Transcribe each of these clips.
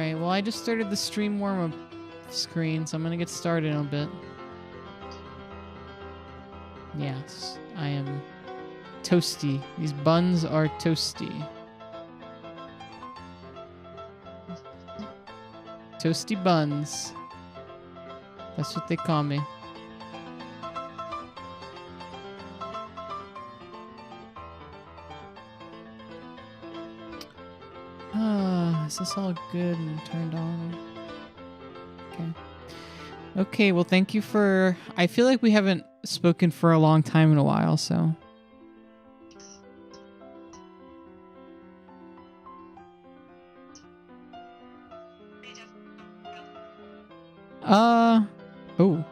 Alright, well I just started the stream warm-up screen, so I'm gonna get started in a bit. Yes, I am toasty. These buns are toasty. Toasty buns. That's what they call me. Is this all good and turned on? Okay. Okay, well thank you for... I feel like we haven't spoken for a long time in a while, so... Oh.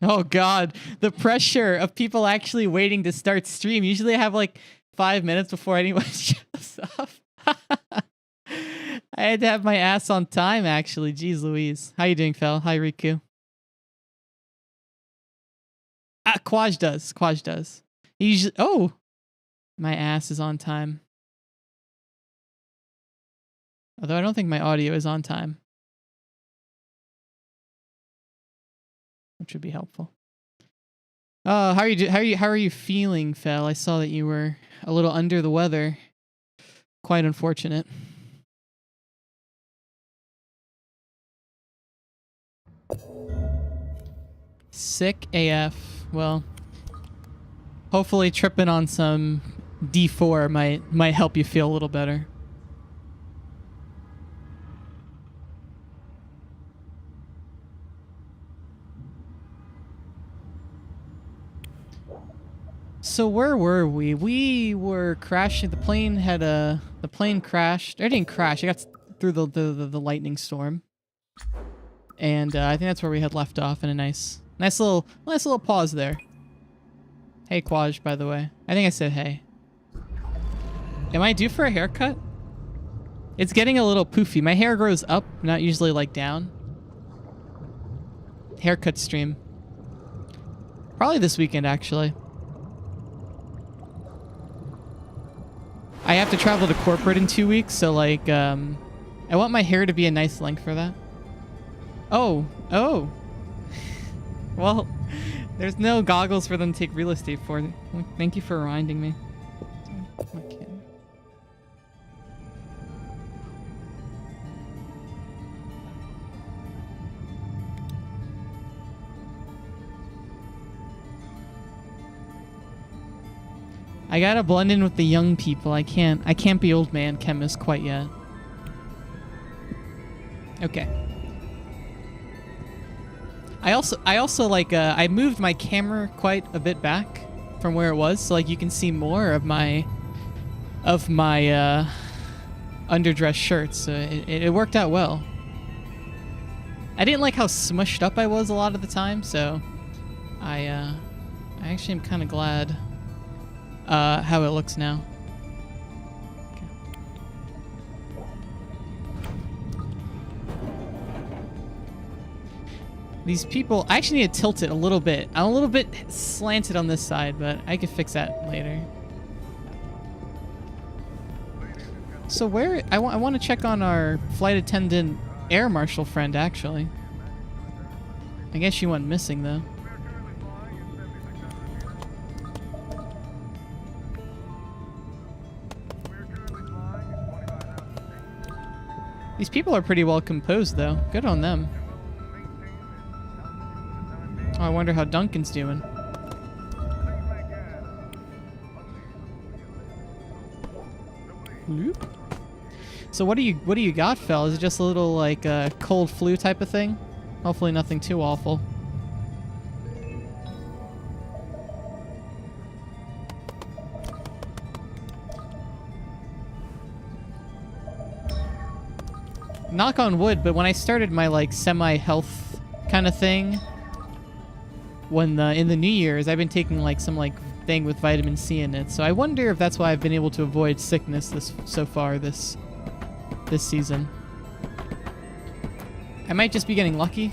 Oh god, the pressure of people actually waiting to start stream. Usually I have like 5 minutes before anyone shows up. I had to have my ass on time actually. Jeez Louise. How you doing, Fel? Hi, Riku. Quaj does. Quaj does. He usually, oh, my ass is on time. Although I don't think my audio is on time. Which would be helpful. Oh, how are you feeling, Fel? I saw that you were a little under the weather. Quite unfortunate. Sick AF. Well, hopefully tripping on some D4 might help you feel a little better. So where were we? We were crashing. The plane crashed. It didn't crash. It got through the lightning storm. And I think that's where we had left off in a nice little pause there. Hey, Quaj, by the way. I think I said hey. Am I due for a haircut? It's getting a little poofy. My hair grows up, not usually like down. Haircut stream. Probably this weekend, actually. I have to travel to corporate in 2 weeks, so like, I want my hair to be a nice length for that. Oh. Well, there's no goggles for them to take real estate for. Thank you for reminding me. Okay. I gotta blend in with the young people. I can't be old man chemist quite yet. Okay. I also like I moved my camera quite a bit back from where it was, so like you can see more of my underdress shirts. So it worked out well. I didn't like how smushed up I was a lot of the time, so I actually am kind of glad how it looks now. Okay. These people, I actually need to tilt it a little bit. I'm a little bit slanted on this side, but I can fix that later. So where, I want to check on our flight attendant air marshal friend, actually. I guess she went missing, though. These people are pretty well composed, though. Good on them. Oh, I wonder how Duncan's doing. Bloop. So what do you got, Fel? Is it just a little like cold flu type of thing? Hopefully nothing too awful. Knock on wood, but when I started my like semi-health kind of thing, when in the New Year's, I've been taking like some like thing with vitamin C in it. So I wonder if that's why I've been able to avoid sickness so far this season. I might just be getting lucky.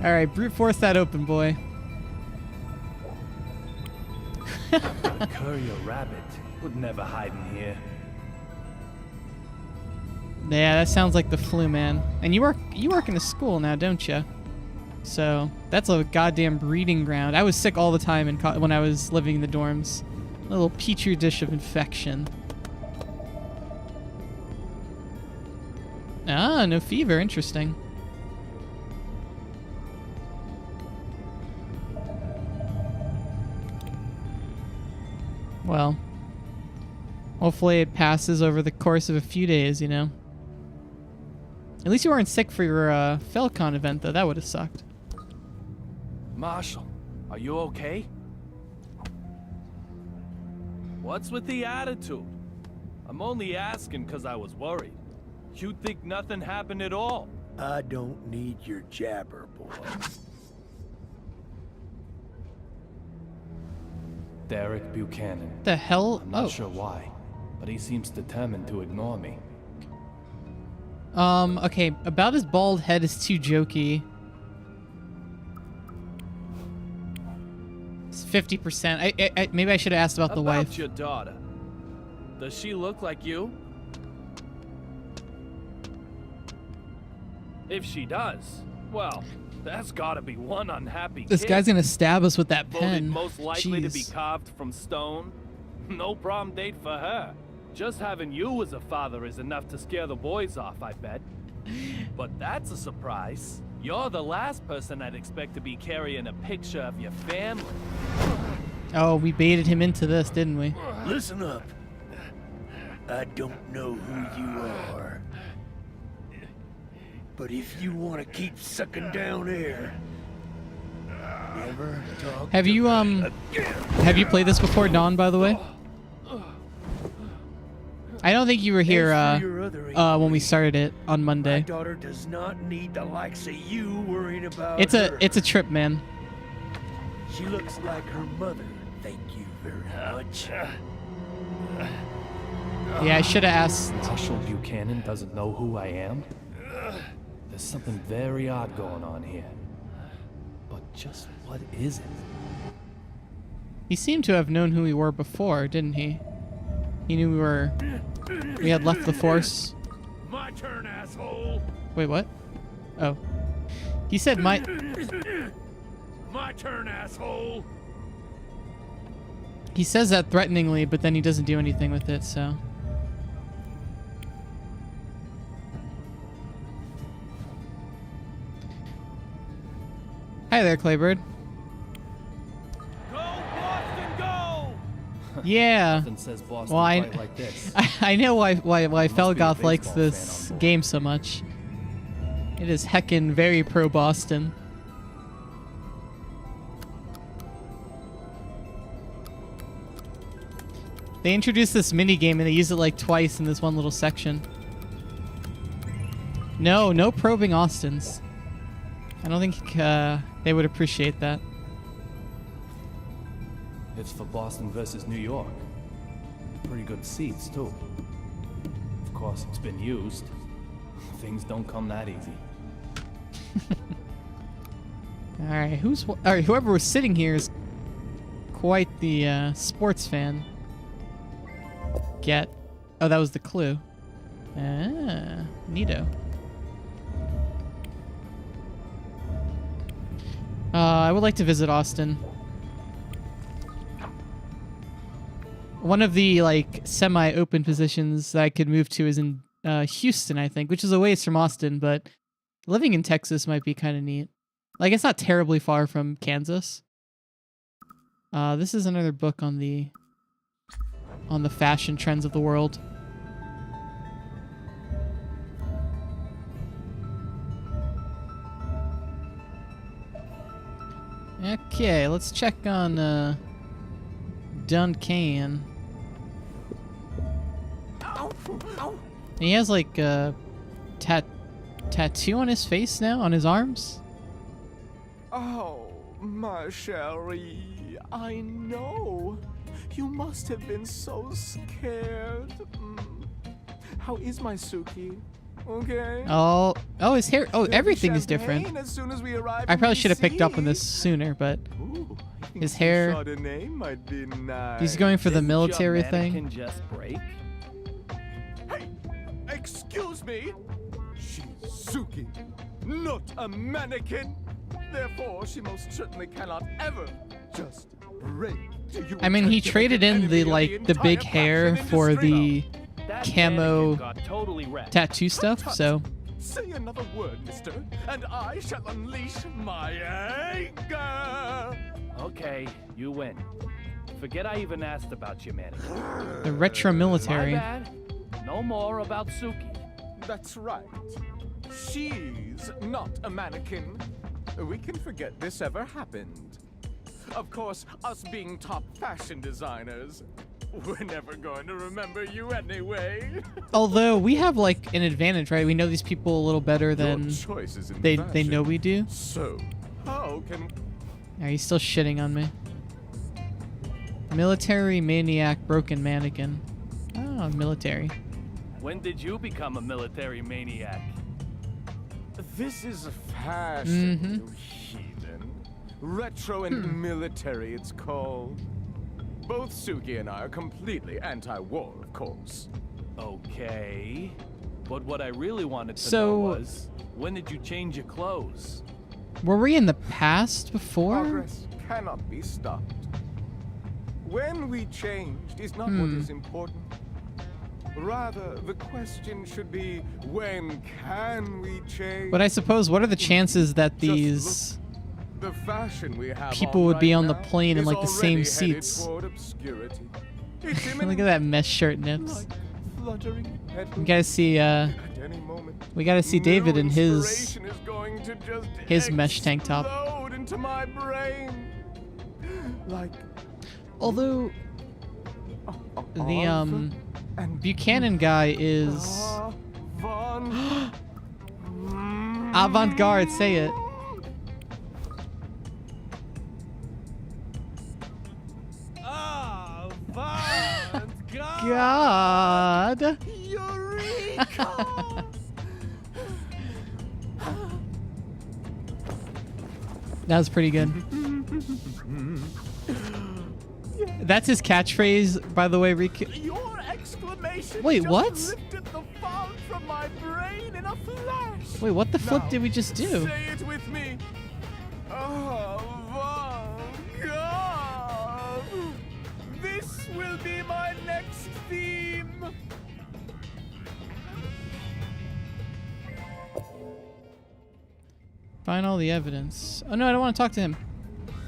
All right, brute force that open, boy. Courier rabbit would never hide in here. Yeah, that sounds like the flu, man. And you work in a school now, don't you? So that's a goddamn breeding ground. I was sick all the time when I was living in the dorms. A little petri dish of infection. Ah, no fever. Interesting. Well, hopefully it passes over the course of a few days, you know. At least you weren't sick for your Falcon event, though. That would have sucked. Marshal, are you okay? What's with the attitude? I'm only asking because I was worried. You'd think nothing happened at all. I don't need your jabber, boy. Derek Buchanan. The hell? I'm not sure why, but he seems determined to ignore me. Okay, about his bald head is too jokey. It's 50%. Maybe I should have asked about the wife. Your daughter. Does she look like you? If she does, well, that's gotta be one unhappy This kid. guy's gonna stab us with that Voted pen. most likely to be Jeez. carved from stone. No prom date for her. Just having you as a father is enough to scare the boys off, I bet. But that's a surprise. You're the last person I'd expect to be carrying a picture of your family. Oh, we baited him into this, didn't we? Listen up. I don't know who you are. But if you want to keep sucking down air, never talk Have to you, me again. have you played this before, Dawn, by the way? I don't think you were here, As for your other when we inquiry, started it on my Monday. daughter does not need the likes of you worrying about It's her. a trip, man. She looks like her mother. Thank you very much. Yeah, I should have asked. Marshall Buchanan doesn't know who I am? There's something very odd going on here. But just what is it? He seemed to have known who we were before, didn't he? He knew we had left the force. My turn, asshole. Wait, what? Oh. He said my... My turn, asshole. He says that threateningly, but then he doesn't do anything with it, so... Hi there, Claybird. Go, Boston, go! Yeah. Nothing says Boston Well, quite like this. I know why must be a Felgoth likes baseball fan this on board. game so much. It is heckin' very pro-Boston. They introduced this mini game and they use it like twice in this one little section. No probing Austins. I don't think they would appreciate that. It's for Boston versus New York. Pretty good seats, too. Of course, it's been used. Things don't come that easy. All right, whoever was sitting here is quite the sports fan. Oh, that was the clue. Ah, neato. I would like to visit Austin. One of the like semi-open positions that I could move to is in Houston, I think, which is a ways from Austin, but living in Texas might be kind of neat. Like, it's not terribly far from Kansas. This is another book on the fashion trends of the world. Okay, let's check on Duncan. He has like a tattoo on his face now, on his arms. Oh, my Cherie, I know. You must have been so scared. How is my Suki? Okay. Oh, his hair. Oh, There'll be everything is champagne different. As soon as we arrive I in probably should have picked up on DC. this sooner, but Ooh, I think his some hair- Chardonnay might be nice. he's going for the Didn't your military thing. mannequin just break? Hey, excuse me. She's Suki, not a mannequin. Therefore, she most certainly cannot ever just break. Do you I mean, he intend to traded make an in the enemy of like the big entire hair fashion for industry? the That camo mannequin got totally wrecked. tattoo stuff. Tut, So say another word, mister, and I shall unleash my anger. Okay, you win. Forget I even asked about your mannequin. the retro My military. bad. No more about Suki. That's right. She's not a mannequin. We can forget this ever happened. Of course, us being top fashion designers, We're never going to remember you anyway. Although we have like an advantage, right? We know these people a little better than Your choice is in they fashion. know we do. So, how can Are you still shitting on me? Military maniac, broken mannequin. Oh, military. When did you become a military maniac? this is a fashion, Mhm. you heathen? Retro and military, it's called. Both Suki and I are completely anti-war, of course. Okay. But what I really wanted to So- know was, when did you change your clothes? Were we in the past before? Progress cannot be stopped. When we changed is not what is important. Rather, the question should be, when can we change? But I suppose, what are the chances that Just these... The fashion we have people on would be right on the now plane in, is like, the same already headed seats? toward obscurity. It's Look imminent, at that mesh shirt nips. like fluttering We petals. gotta see, At any moment, we gotta see new David in his... inspiration is going to just his mesh tank top. explode into my brain. Like Although, the, and Buchanan guy is... Von Avant-garde, say it. God! Eureka! That was pretty good. That's his catchphrase, by the way, Riku. Your exclamation Wait, just what? lifted the fog from my brain in a flash. Wait, what the flip Now, did we just do? Say it with me. Avant-garde. This will be my next theme. Find all the evidence. Oh no, I don't want to talk to him.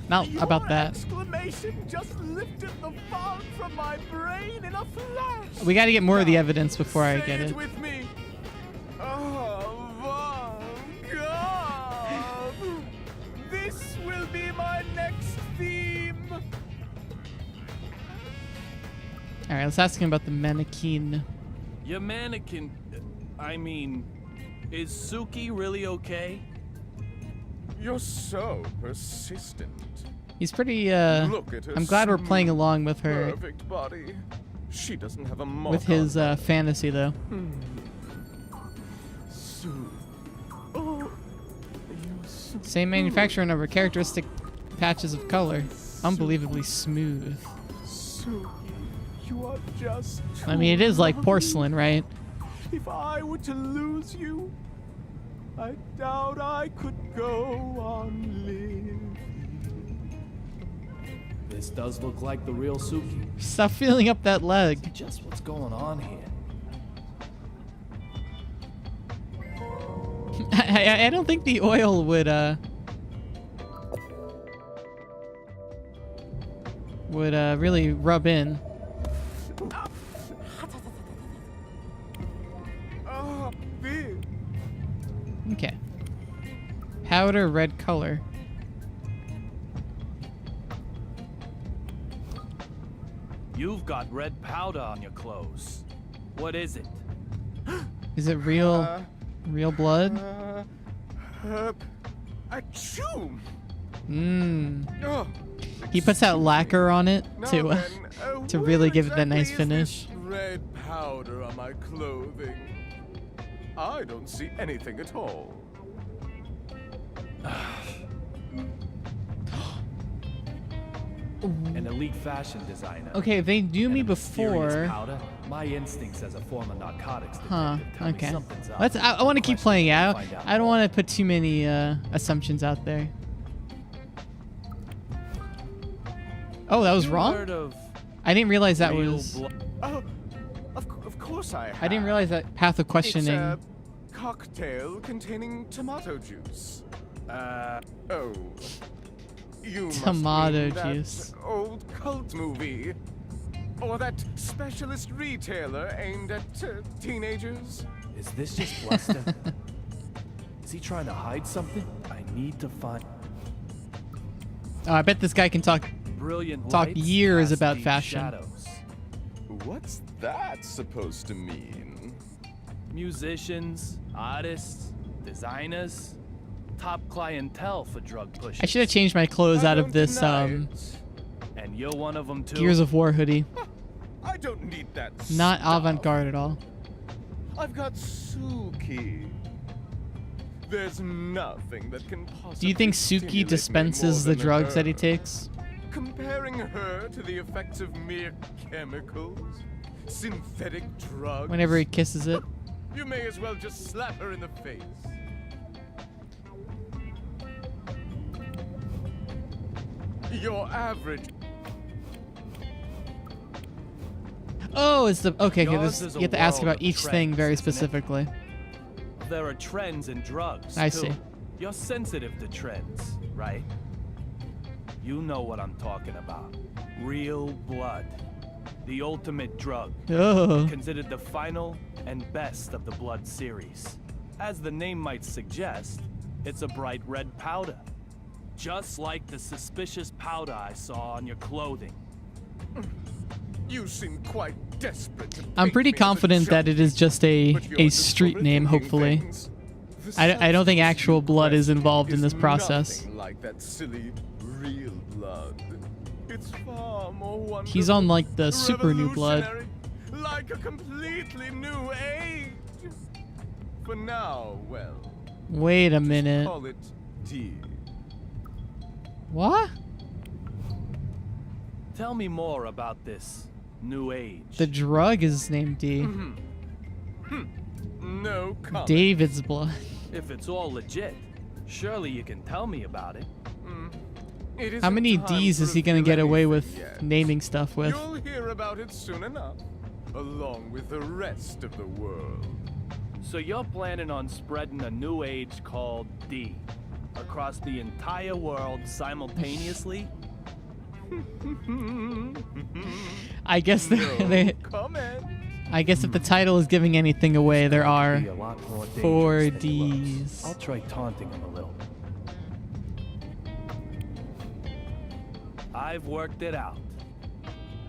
Not Your about that. exclamation just lifted the fog from my brain in a flash. We gotta get more of the Now, evidence before I say get it. with me. Avant-garde. This will be my next theme. Alright, let's ask him about the mannequin. Your mannequin, I mean, is Suki really okay? You're so persistent. He's pretty, Look at her I'm glad we're playing smooth, along with her, Perfect body. She doesn't have a mark with his, on her. fantasy though. Sue. Oh, you're so Same manufacturer number, characteristic patches of color. Unbelievably smooth. Sue. You are just. I mean, it is like porcelain, right? If I were to lose you, I doubt I could go on living. This does look like the real Suki. Stop feeling up that leg. Just what's going on here? I don't think the oil would really rub in. Ah, big. Okay. Powder red color. You've got red powder on your clothes. What is it? Is it real blood? Achoo! Mmm. Oh, He puts that lacquer on it now to then, to where really give it that exactly nice is finish. this red powder on my clothing. I don't see anything at all. An elite fashion designer. Okay, if they knew And me a mysterious before. powder? My instincts as a former narcotics Huh. detective tell me Okay. something's up. Let's. I want to keep Question playing to out. find out I don't more. want to put too many assumptions out there. Oh, that was You wrong. heard of I didn't realize that real was. blood? Oh, of course I have. I didn't realize that path of questioning. It's a cocktail containing tomato juice. Oh. You must Tomato mean that juice. old cult movie. Or that specialist retailer aimed at teenagers. Is this just bluster? Is he trying to hide something? I need to find Oh, I bet this guy can talk brilliant Talk lights years cast about deep fashion. Shadows. What's that supposed to mean? Musicians, artists, designers, top clientele for drug pushers. I should have changed my clothes out of this And you're one of them too. Gears of War hoodie. I don't need that. Not stuff. avant-garde at all. I've got Suki. There's nothing that can possibly. Do you think Suki stimulate me dispenses more the than drugs that he her. takes? Comparing her to the effects of mere chemicals, synthetic drugs. Whenever he kisses it. You may as well just slap her in the face. Your average. Oh, it's the okay. Yours This, is a you have to ask world about of each thing trends, very isn't it? specifically. There are trends in drugs. I too. see. You're sensitive to trends, right? You know what I'm talking about. Real blood. The ultimate drug. Oh, Considered the final and best of the blood series. As the name might suggest, it's a bright red powder. Just like the suspicious powder I saw on your clothing. You seem quite desperate. To I'm paint pretty me as a confident that it is just a But you're just street name. overthinking Hopefully, things. The I don't think substance actual you blood is question involved in is this process. nothing like that silly real blood. It's far more wonderful. He's on like the super new blood. revolutionary, like a completely new age. For now, well, Wait a minute. call it D. What? Tell me more about this new age. The drug is named D. No comment. David's blood. If it's all legit, surely you can tell me about it. It How isn't many time D's to is he gonna reveal get away anything with yet. naming stuff with? You'll hear about it soon enough, along with the rest of the world. So you're planning on spreading a new age called D across the entire world simultaneously? I guess No comment. I guess if the title is giving anything away, there are Be a lot more 4 dangerous than it looks. D's. I'll try taunting him a little. I've worked it out.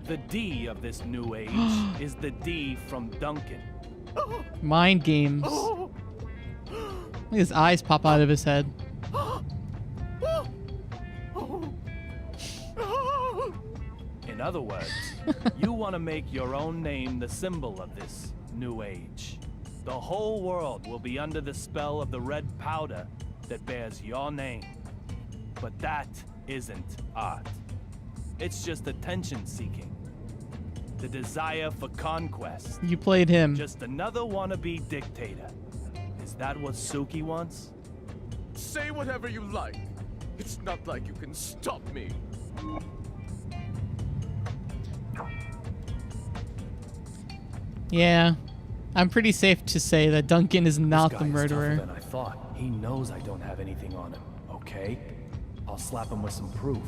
The D of this new age is the D from Duncan. Mind games. Oh, Look, his eyes pop out of his head. In other words, you want to make your own name the symbol of this new age. The whole world will be under the spell of the red powder that bears your name. But that isn't art. It's just attention seeking. The desire for conquest. You played him. Just another wannabe dictator. Is that what Suki wants? Say whatever you like. It's not like you can stop me. Yeah. I'm pretty safe to say that Duncan is not This the guy's tougher murderer. than I thought. He knows I don't have anything on him, okay? I'll slap him with some proof.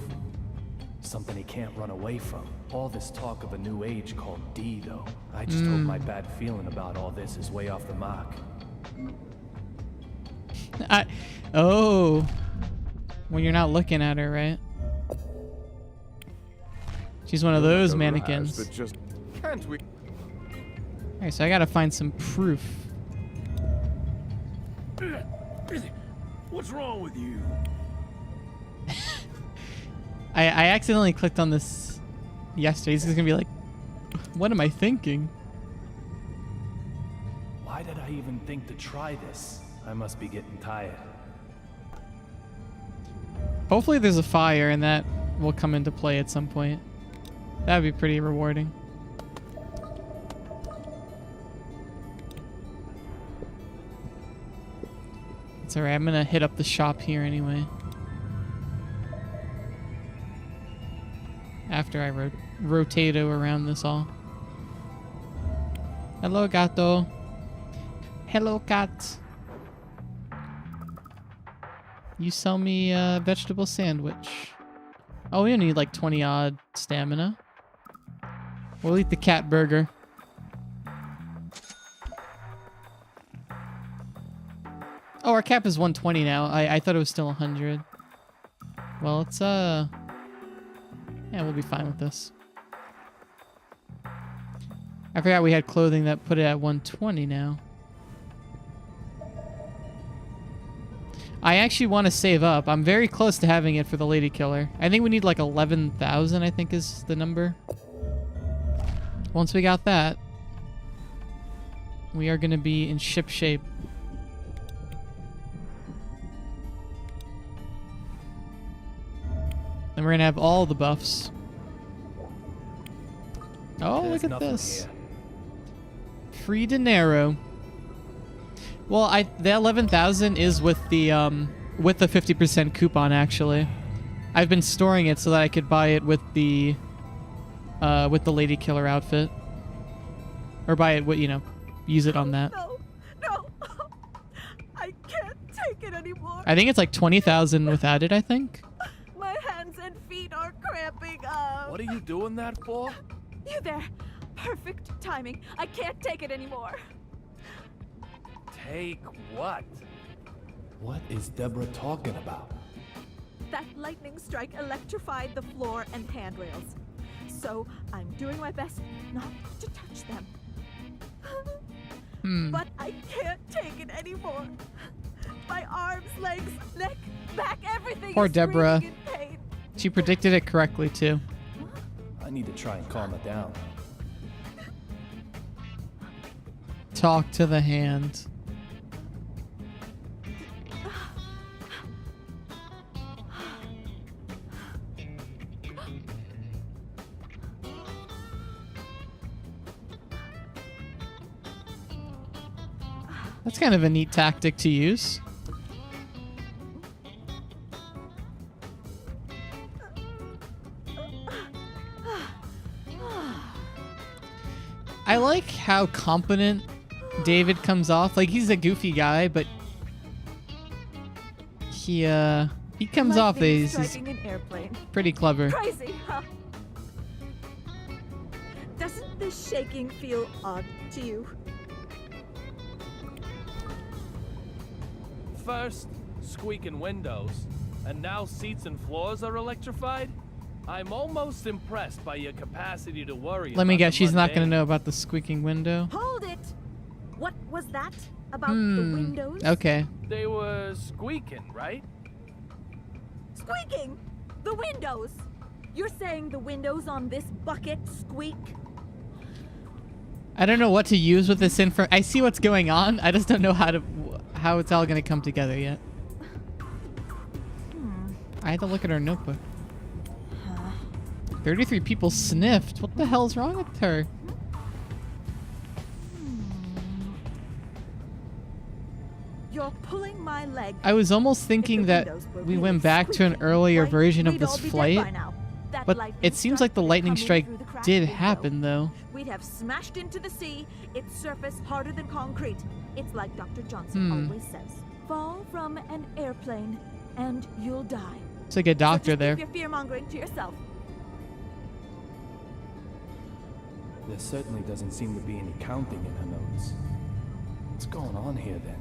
Something he can't run away from. All this talk of a new age called D, though. I just hope my bad feeling about all this is way off the mark. Oh. When you're not looking at her, right? She's one of those Like a mannequins. raz that just can't we? Alright, so I gotta find some proof. What's wrong with you? I accidentally clicked on this yesterday. He's gonna be like, what am I thinking? Why did I even think to try this? I must be getting tired. Hopefully there's a fire and that will come into play at some point. That would be pretty rewarding. It's alright, I'm gonna hit up the shop here anyway. After I rotate around this all. Hello, gato. Hello, cat. You sell me a vegetable sandwich. Oh, we only need like 20 odd stamina. We'll eat the cat burger. Oh, our cap is 120 now. I thought it was still 100. Well, it's yeah, we'll be fine with this. I forgot we had clothing that put it at 120 now. I actually want to save up. I'm very close to having it for the lady killer. I think we need like 11,000, I think is the number. Once we got that, we are going to be in ship shape. And we're going to have all the buffs. Oh, There's look at nothing this. here. Free dinero. Well, the 11,000 is with the 50% coupon actually. I've been storing it so that I could buy it with the lady killer outfit, or buy it, you know, use it on that. No, no, I can't take it anymore. I think it's like 20,000 without it. I think. My hands and feet are cramping up. What are you doing that for? You there? Perfect timing. I can't take it anymore. Take what? What is Deborah talking about? That lightning strike electrified the floor and handrails. So I'm doing my best not to touch them. But I can't take it anymore. My arms, legs, neck, back, everything Poor is Deborah. screaming in pain. She predicted it correctly too. I need to try and calm it down. Talk to the hand. That's kind of a neat tactic to use. I like how competent David comes off. Like, he's a goofy guy, but he comes off Lightning as he's striking an airplane. pretty clever. Crazy, huh? Doesn't this shaking feel odd to you? First, squeaking windows, and now seats and floors are electrified? I'm almost impressed by your capacity to worry. Let me about guess, the she's not going to mundane. know about the squeaking window. Hold it! What was that about the windows? Okay. They were squeaking, right? Squeaking! The windows! You're saying the windows on this bucket squeak? I don't know what to use with this info. I see what's going on. I just don't know how it's all going to come together yet. I had to look at her notebook. 33 people sniffed. What the hell's wrong with her? You're pulling my leg. I was almost If thinking the that windows were we really went back to an squeaking, earlier right, version of we'd this all be dead flight, by now. That but lightning it seems like the strike lightning coming strike through the cracked did window. happen though. We'd have smashed into the sea, its surface harder than concrete. It's like Dr. Johnson always says. Fall from an airplane and you'll die. It's like a doctor so just there. keep your fear-mongering to yourself. There certainly doesn't seem to be any counting in her notes. What's going on here then?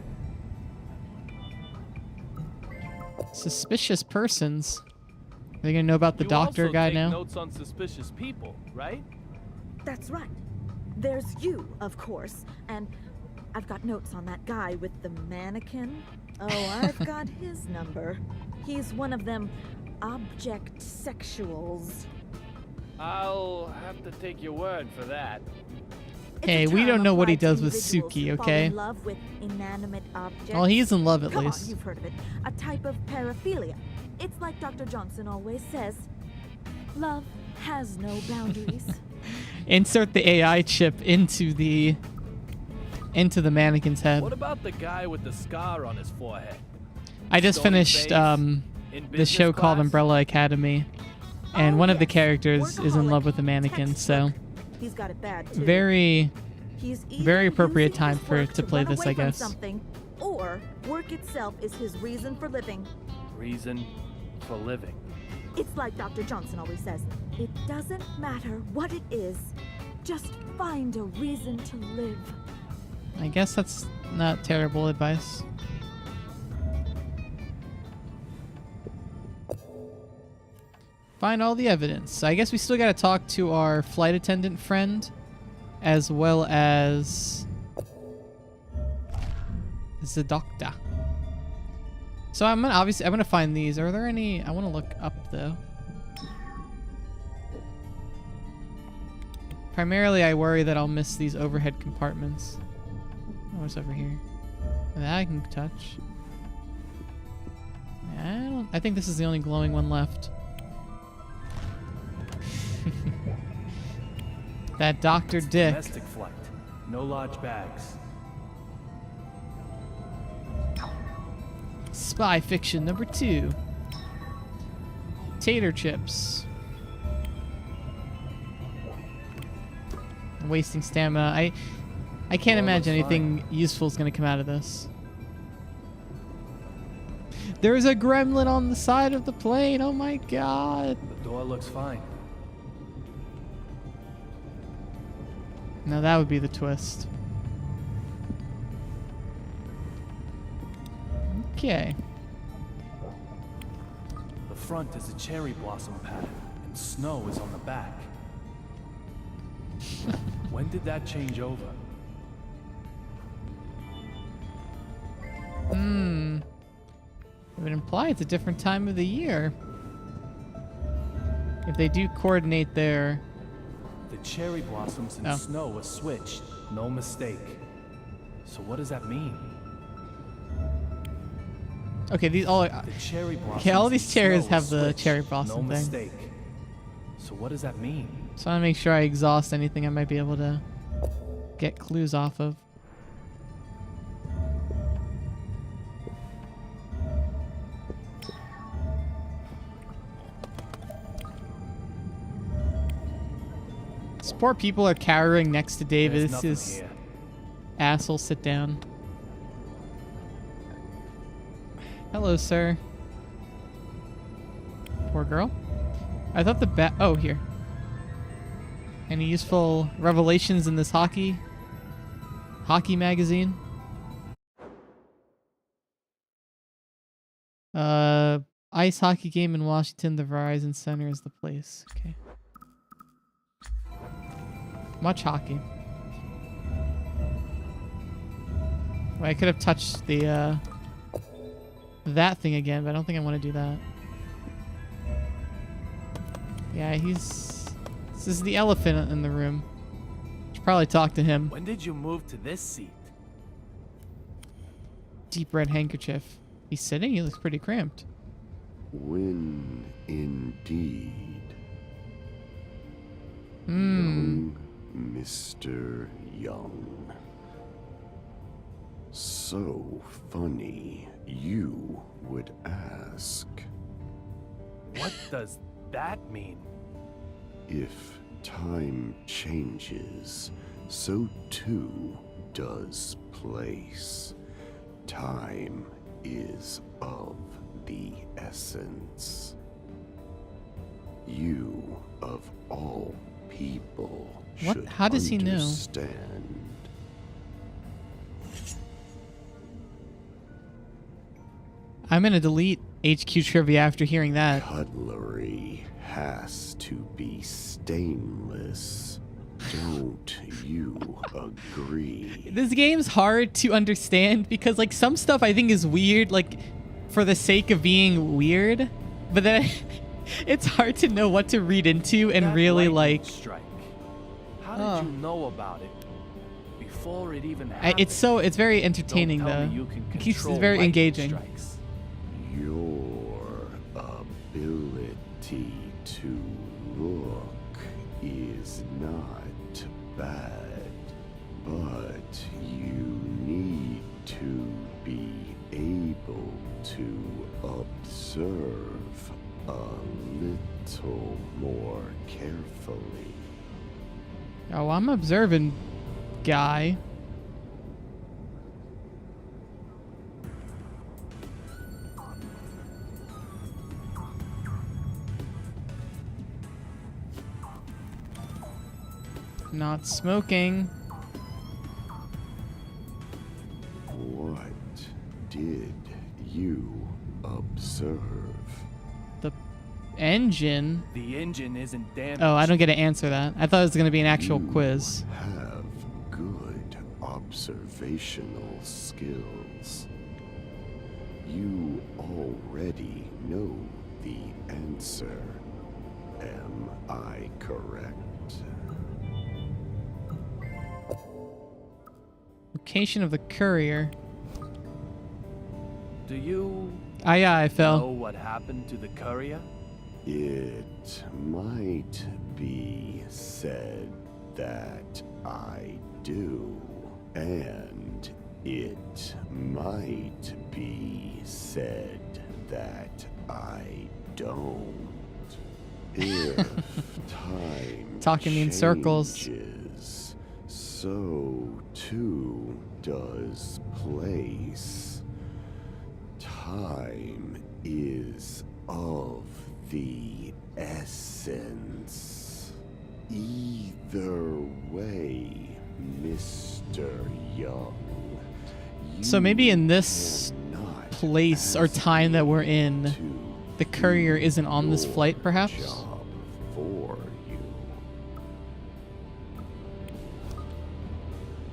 Suspicious persons. Are they gonna know about the You doctor also guy take now? notes on suspicious people, right? That's right. There's you, of course, and I've got notes on that guy with the mannequin. Oh, I've got his number. He's one of them object sexuals. I'll have to take your word for that. It's Hey, a we term don't know what he applied to does with individuals Suki, who fall okay? in love with inanimate objects. Well, he's in love at Come least. on, you've heard of it. A type of paraphilia. It's like Dr. Johnson always says. Love has no boundaries. Insert the AI chip into the mannequin's head. What about the guy with the scar on his forehead? I just Stony finished face, the in show business called class? Umbrella Academy, and Oh, one of the yes. characters is in love with the Workaholic. mannequin. So Textbook. He's got it bad too. very He's either very appropriate using time his for work to play run this, away I from guess. Something, or work itself is his reason for living. Reason for living. It's like Dr. Johnson always says. It doesn't matter what it is. Just find a reason to live. I guess that's not terrible advice. Find all the evidence. I guess we still got to talk to our flight attendant friend as well as the doctor. So I'm gonna find these. Are there any? I want to look up though. Primarily, I worry that I'll miss these overhead compartments. Oh, what's over here? That I can touch. I think this is the only glowing one left. That Dr. Dick. Domestic flight. No large bags. Spy fiction number 2. Tater chips. Wasting stamina. I can't imagine anything useful is going to come out of this. There's a gremlin on the side of the plane. Oh my god. The door looks fine. Now that would be the twist. Okay. The front is a cherry blossom pattern, and snow is on the back. When did that change over? It would imply it's a different time of the year. If they do coordinate their... The cherry blossoms and snow are switched. No mistake. So what does that mean? Okay, these all... The cherry blossoms Okay, all these chairs and snow have the switched. cherry blossom No thing. mistake. So what does that mean? So I want to make sure I exhaust anything I might be able to get clues off of. These poor people are cowering next to David. There's This nothing is here. asshole. Sit down. Hello, sir. Poor girl. I thought the bat. Oh, here. Any useful revelations in this hockey magazine? Ice hockey game in Washington. The Verizon Center is the place. Okay. Much hockey. Well, I could have touched the that thing again, but I don't think I want to do that. Yeah, this is the elephant in the room. Should probably talk to him. When did you move to this seat? Deep red handkerchief. He's sitting? He looks pretty cramped. When indeed. Hmm. Young Mr. Young. So funny you would ask. What does that mean? If time changes, so too does place. Time is of the essence. You, of all people, What? should How does he know? understand. I'm gonna delete HQ trivia after hearing that. Cutlery has to be stainless. Don't you agree? This game's hard to understand because like some stuff I think is weird, like for the sake of being weird, but then it's hard to know what to read into and That really lightning like. strike. How did you know about it before it even happened? It's very entertaining Don't tell though. me you can It keeps control it very lightning engaging. strikes. Your ability to look is not bad, but you need to be able to observe a little more carefully. Oh, I'm observing, guy. Not smoking. What did you observe? The Engine? The engine isn't damaged. Oh, I don't get to answer that. I thought it was going to be an actual quiz. Have good observational skills. You already know the answer. Am I correct? Location of the courier. Do you Yeah, I know fell. what happened to the courier? It might be said that I do, and it might be said that I don't. If time Talking me in circles. changes, so too does place. Time is of the essence. Either way, Mr. Young. So maybe in this place or time that we're in, the courier isn't on this flight, perhaps? Job for you.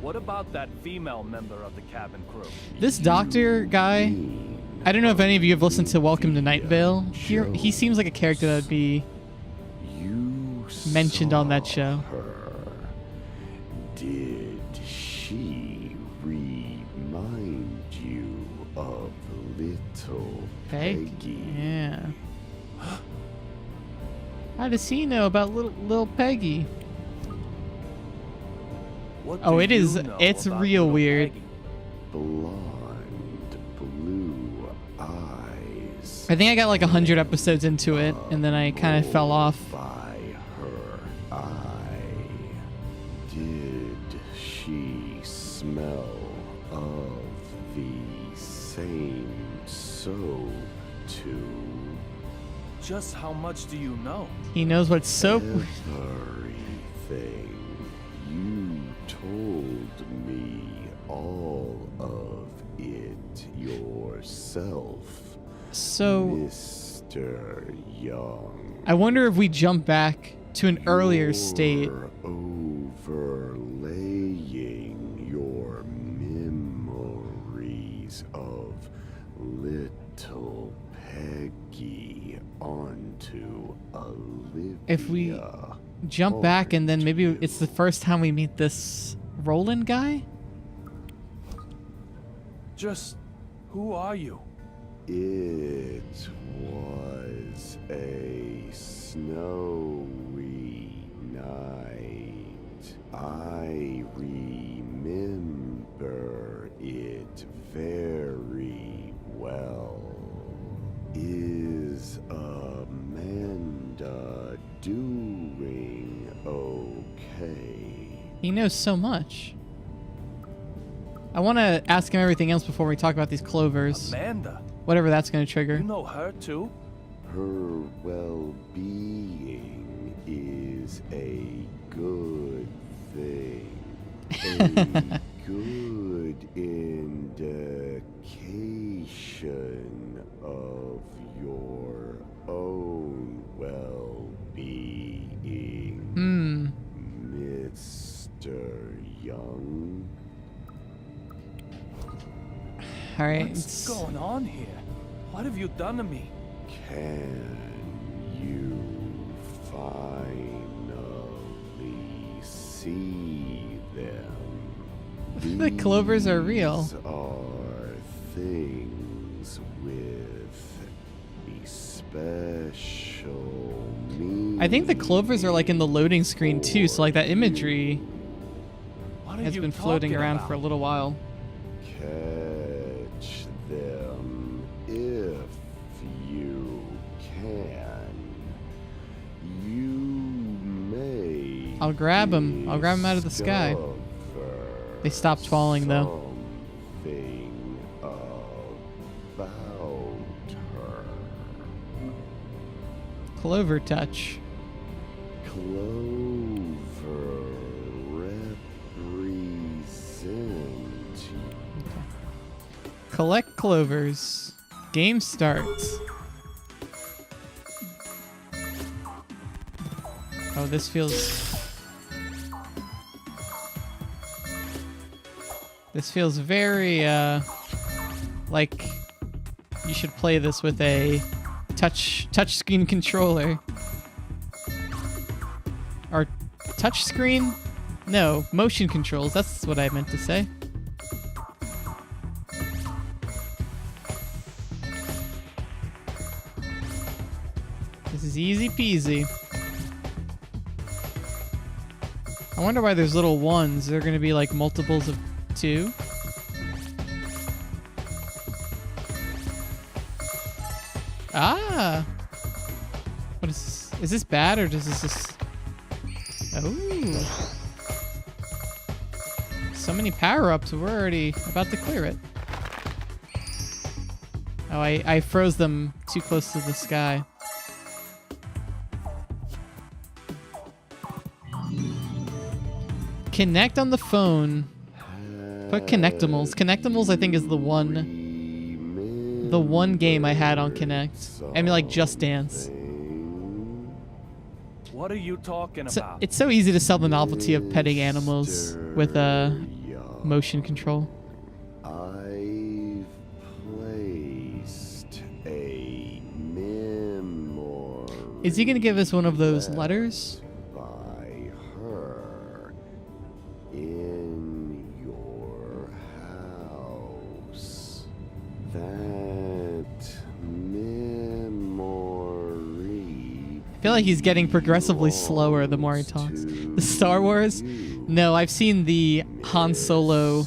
What about that female member of the cabin crew? This doctor guy, I don't know if any of you have listened to Welcome to Night Vale. He seems like a character that would be You mentioned on that saw show. Her. Did she remind you of little Peggy? Yeah. How does he know about little Peggy? What Oh, do it you is. know It's about real little weird. Peggy? Blonde, blue eyes. I think I got like 100 episodes into it, and then I kind of fell off. By her eye. Did she smell of the same soap too? Just how much do you know? He knows what soap. Everything. You told me all of it yourself, So Mr. Young. I wonder if we jump back to an earlier state. You're overlaying your memories of little Peggy onto Olivia. If we jump back and then maybe it's the first time we meet this Roland guy? Just who are you? It was a snowy night. I remember it very well. Is Amanda doing okay? He knows so much. I want to ask him everything else before we talk about these clovers. Amanda. Whatever that's going to You trigger. know her too? Her well-being is a good thing. A good indication of your own well-being. Mr. Young. All right. What's going on here? What have you done to me? Can you finally see them? The clovers are real. These are things with a special meaning. I think the clovers are like in the loading screen too, so like that imagery What are has you been floating talking around about? for a little while. Catch them if you can. You may. I'll grab 'em. I'll grab 'em out of the sky. discover They stopped falling, though. Something about her. Clover touch. Clover represent. Collect clovers. Game starts. Oh, this feels... This feels very, like you should play this with a touchscreen controller. Or touchscreen? No, motion controls. That's what I meant to say. This is easy peasy. I wonder why there's little ones. They're gonna be like multiples of 2. Ah! What is this? Is this bad or does this just... Oh! So many power-ups. We're already about to clear it. Oh, I froze them too close to the sky. Connect on the phone. Put Connectimals. Connectimals, I think, is the one game I had on Connect. I mean, like Just Dance. What are you talking about? It's so easy to sell the novelty of petting animals with a motion control. I've placed a memory. Is he gonna give us one of those letters? By her in your house. That memory. I feel like he's getting progressively slower the more he talks. The Star Wars? No, I've seen the Han Solo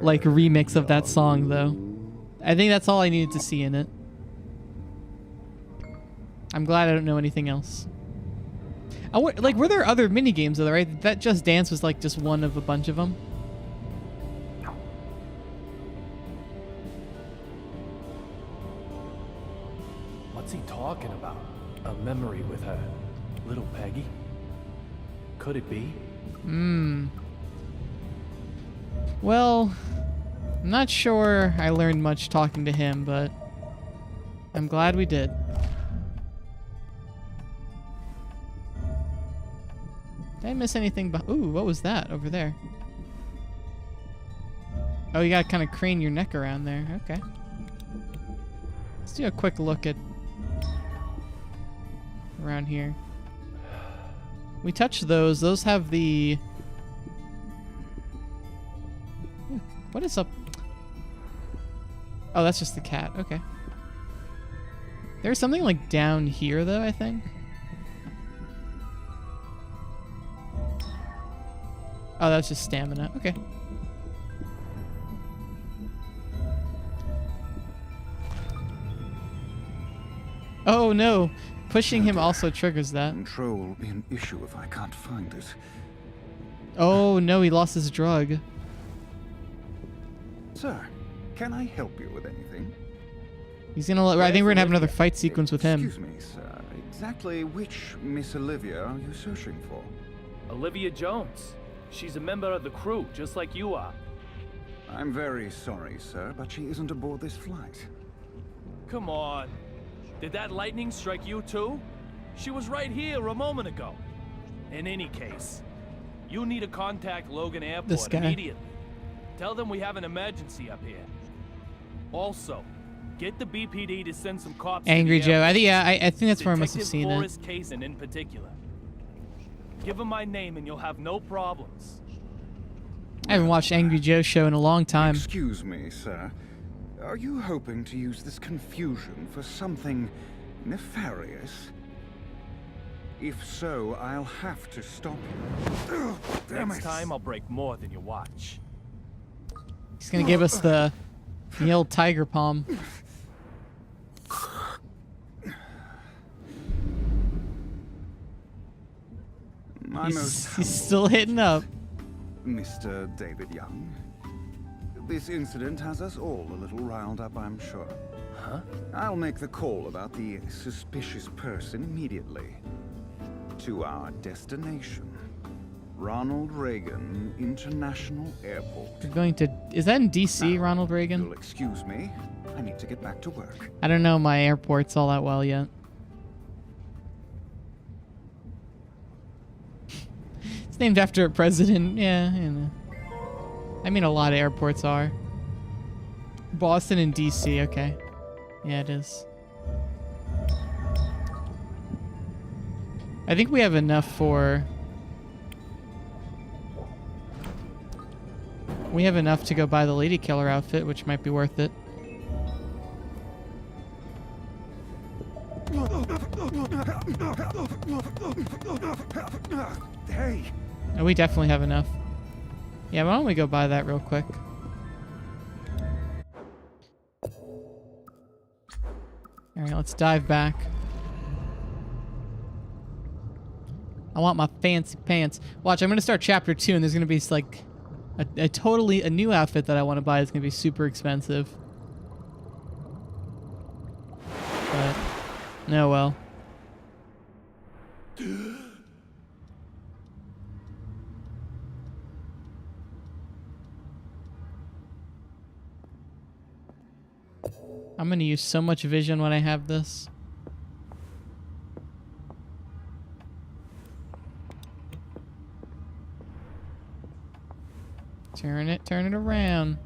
like remix of that song though. I think that's all I needed to see in it. I'm glad I don't know anything else. Like, were there other mini games though, right? That Just Dance was like just one of a bunch of them. What's he talking about? A memory with her. Little Peggy? Could it be? Well, I'm not sure I learned much talking to him, but I'm glad we did. Did I miss anything? Ooh, what was that over there? Oh, you gotta kind of crane your neck around there. Okay. Let's do a quick look at around here. We touched those. Those have the... What is up? Oh, that's just the cat. Okay. There's something like down here, though, I think. Oh, that's just stamina. Okay. Oh, no. Pushing him also triggers that. Control will be an issue if I can't find it. Oh, no, he lost his drug. Sir, can I help you with anything? He's gonna. I think we're gonna have another fight sequence with him. Excuse me, sir. Exactly which Miss Olivia are you searching for? Olivia Jones. She's a member of the crew, just like you are. I'm very sorry, sir, but she isn't aboard this flight. Come on. Did that lightning strike you too? She was right here a moment ago. In any case, you need to contact Logan This Airport guy. immediately. Tell them we have an emergency up here. Also, get the BPD to send some cops. to Angry the Joe. airport. I think that's where I must have Detective seen it. Forrest Kaysen in particular. Give him my name and you'll have no problems. I haven't watched Angry Joe's show in a long time. Excuse me, sir. Are you hoping to use this confusion for something nefarious? If so, I'll have to stop you. Ugh, damn Next it. time I'll break more than you watch. He's gonna give us the old tiger palm. My most He's still hitting up. Mr. David Young. This incident has us all a little riled up, I'm sure. Huh? I'll make the call about the suspicious person immediately. To our destination, Ronald Reagan International Airport. We're going to. Is that in DC, Now, Ronald Reagan? You'll excuse me. I need to get back to work. I don't know my airports all that well yet. It's named after a president. Yeah, you know. I mean, a lot of airports are. Boston and DC, okay. Yeah, it is. I think we have enough for... We have enough to go buy the Lady Killer outfit, which might be worth it. Hey, Oh, we definitely have enough. Yeah, why don't we go buy that real quick? Alright, let's dive back. I want my fancy pants. Watch, I'm going to start chapter 2, and there's going to be like a totally a new outfit that I want to buy. It's going to be super expensive. But, no, well. I'm going to use so much vision when I have this. Turn it around.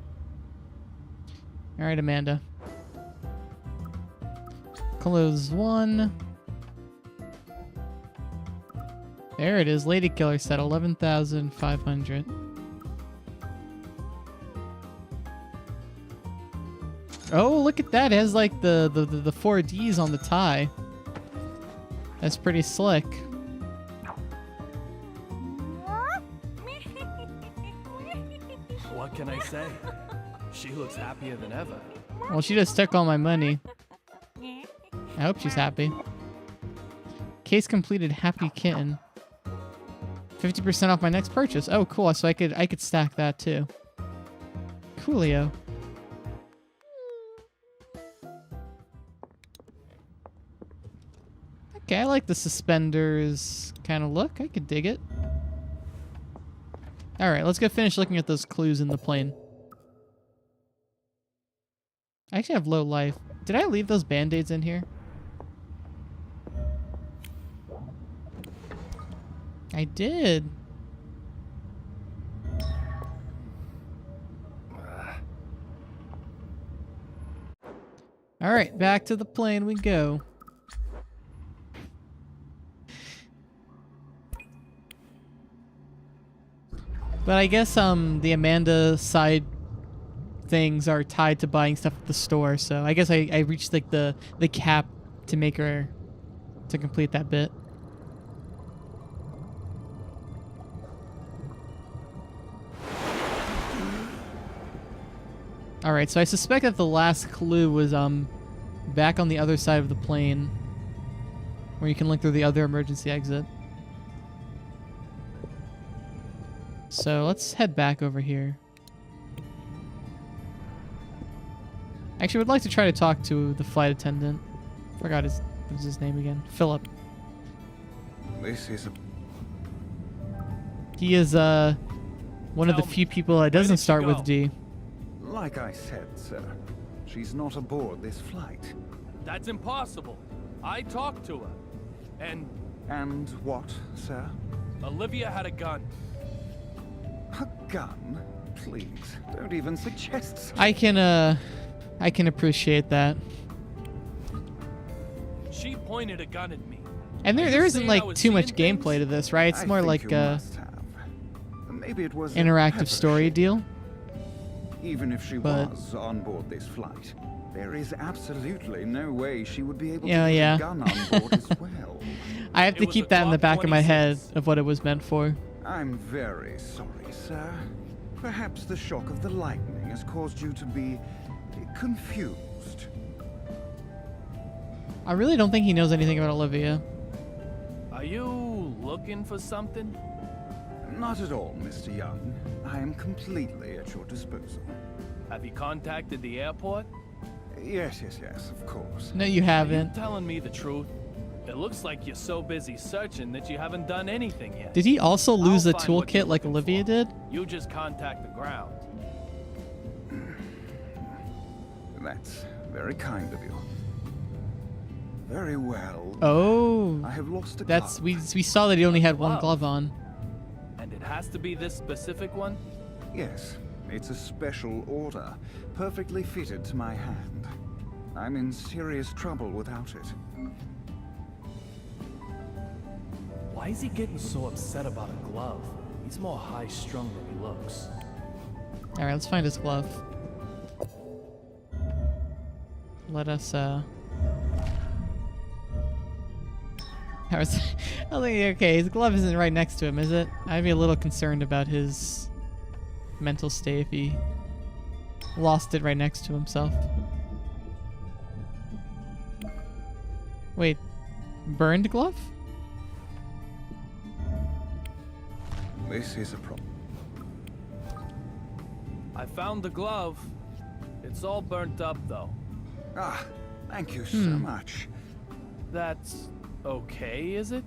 All right, Amanda. Close one. There it is. Lady Killer set 11,500. Oh, look at that. It has like the 4Ds on the tie. That's pretty slick. What can I say? She looks happier than ever. Well, she just took all my money. I hope she's happy. Case completed. Happy kitten. 50% off my next purchase. Oh, cool. So I could stack that too. Coolio. Okay, I like the suspenders kind of look. I could dig it. All right, let's go finish looking at those clues in the plane. I actually have low life. Did I leave those band-aids in here? I did. All right, back to the plane we go. But I guess the Amanda side things are tied to buying stuff at the store, so I guess I reached like the cap to make her to complete that bit. All right, so I suspect that the last clue was back on the other side of the plane, where you can look through the other emergency exit. So let's head back over here. Actually, I would like to try to talk to the flight attendant. Forgot what's his name again? Philip. this is a... He is one of the few people that doesn't start with D. Like I said, sir, she's not aboard this flight. That's impossible. I talked to her. And what, sir? Olivia had a gun. A gun? Please, don't even suggest such... I can appreciate that. She pointed a gun at me. And Are there you isn't saying like I was too much seeing gameplay to things? this, right? It's I more think like you a must have. Maybe it was a interactive pepper story shake. deal. Even if she But- was on board this flight, there is absolutely no way she would be able Yeah, to yeah. get a gun on board as well. I have It to was keep a that in the Glock back of my head 26. of what it was meant for. I'm very sorry, sir. Perhaps the shock of the lightning has caused you to be confused. I really don't think he knows anything about Olivia. Are you looking for something? Not at all, Mr. Young. I am completely at your disposal. Have you contacted the airport? Yes, of course. No, you Are you haven't. telling me the truth? It looks like you're so busy searching that you haven't done anything yet. Did he also lose the I'll find what you're toolkit like looking Olivia for. did? You just contact the ground. That's very kind of you. Very well. Oh, I have lost a that's glove. we saw that he only had one Glove? glove on. And has to be this specific one? Yes, it's a special order, perfectly fitted to my hand. I'm in serious trouble without it. Why is he getting so upset about a glove? He's more high-strung than he looks. All right, let's find his glove. Let us. I was thinking, okay, his glove isn't right next to him, is it? I'd be a little concerned about his mental state if he lost it right next to himself. Wait, burned glove? This is a problem. I found the glove. It's all burnt up, though. Ah, thank you so much. That's okay, is it?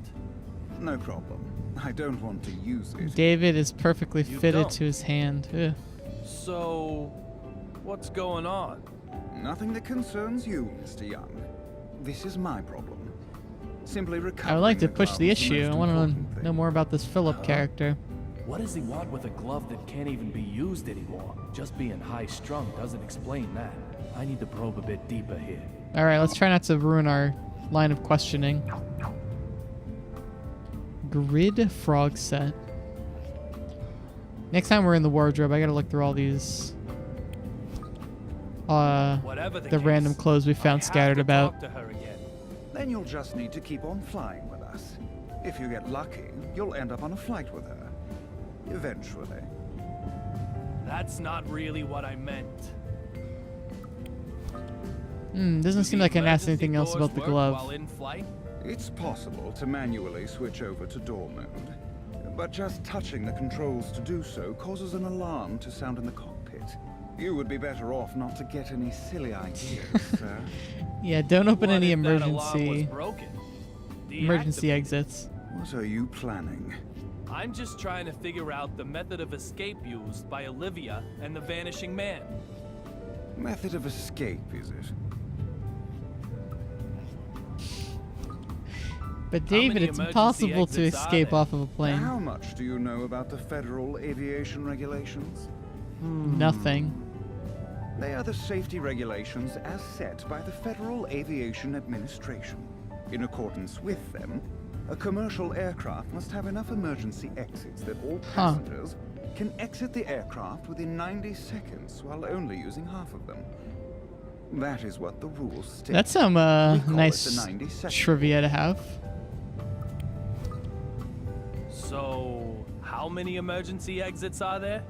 No problem. I don't want to use it. David is perfectly You fitted don't. to his hand. Ugh. So, what's going on? Nothing that concerns you, Mr. Young. This is my problem. Simply recovering I would like to the push glove the is issue. most I want important to thing. know more about this Philip character. What does he want with a glove that can't even be used anymore? Just being high-strung doesn't explain that. I need to probe a bit deeper here. All right, let's try not to ruin our line of questioning. Grid frog set. Next time we're in the wardrobe, I gotta look through all these Whatever the case, random clothes we I found have scattered to about. talk to her again. Then you'll just need to keep on flying with us. If you get lucky, you'll end up on a flight with her. Eventually. That's not really what I meant. Doesn't seem like I asked anything else about the While glove. in flight? It's possible to manually switch over to door mode, but just touching the controls to do so causes an alarm to sound in the cockpit. You would be better off not to get any silly ideas, sir. Yeah, don't open What any if that alarm was emergency broken? emergency Deactivate it. exits. What are you planning? I'm just trying to figure out the method of escape used by Olivia and the Vanishing Man. Method of escape, is it? But David, many it's emergency impossible to exits are escape there? off of a plane. How much do you know about the federal aviation regulations? Nothing. They are the safety regulations as set by the Federal Aviation Administration. In accordance with them, a commercial aircraft must have enough emergency exits that all passengers can exit the aircraft within 90 seconds while only using half of them. That is what the rules state. That's some We call it the nice 90 second trivia to have. So, how many emergency exits are there?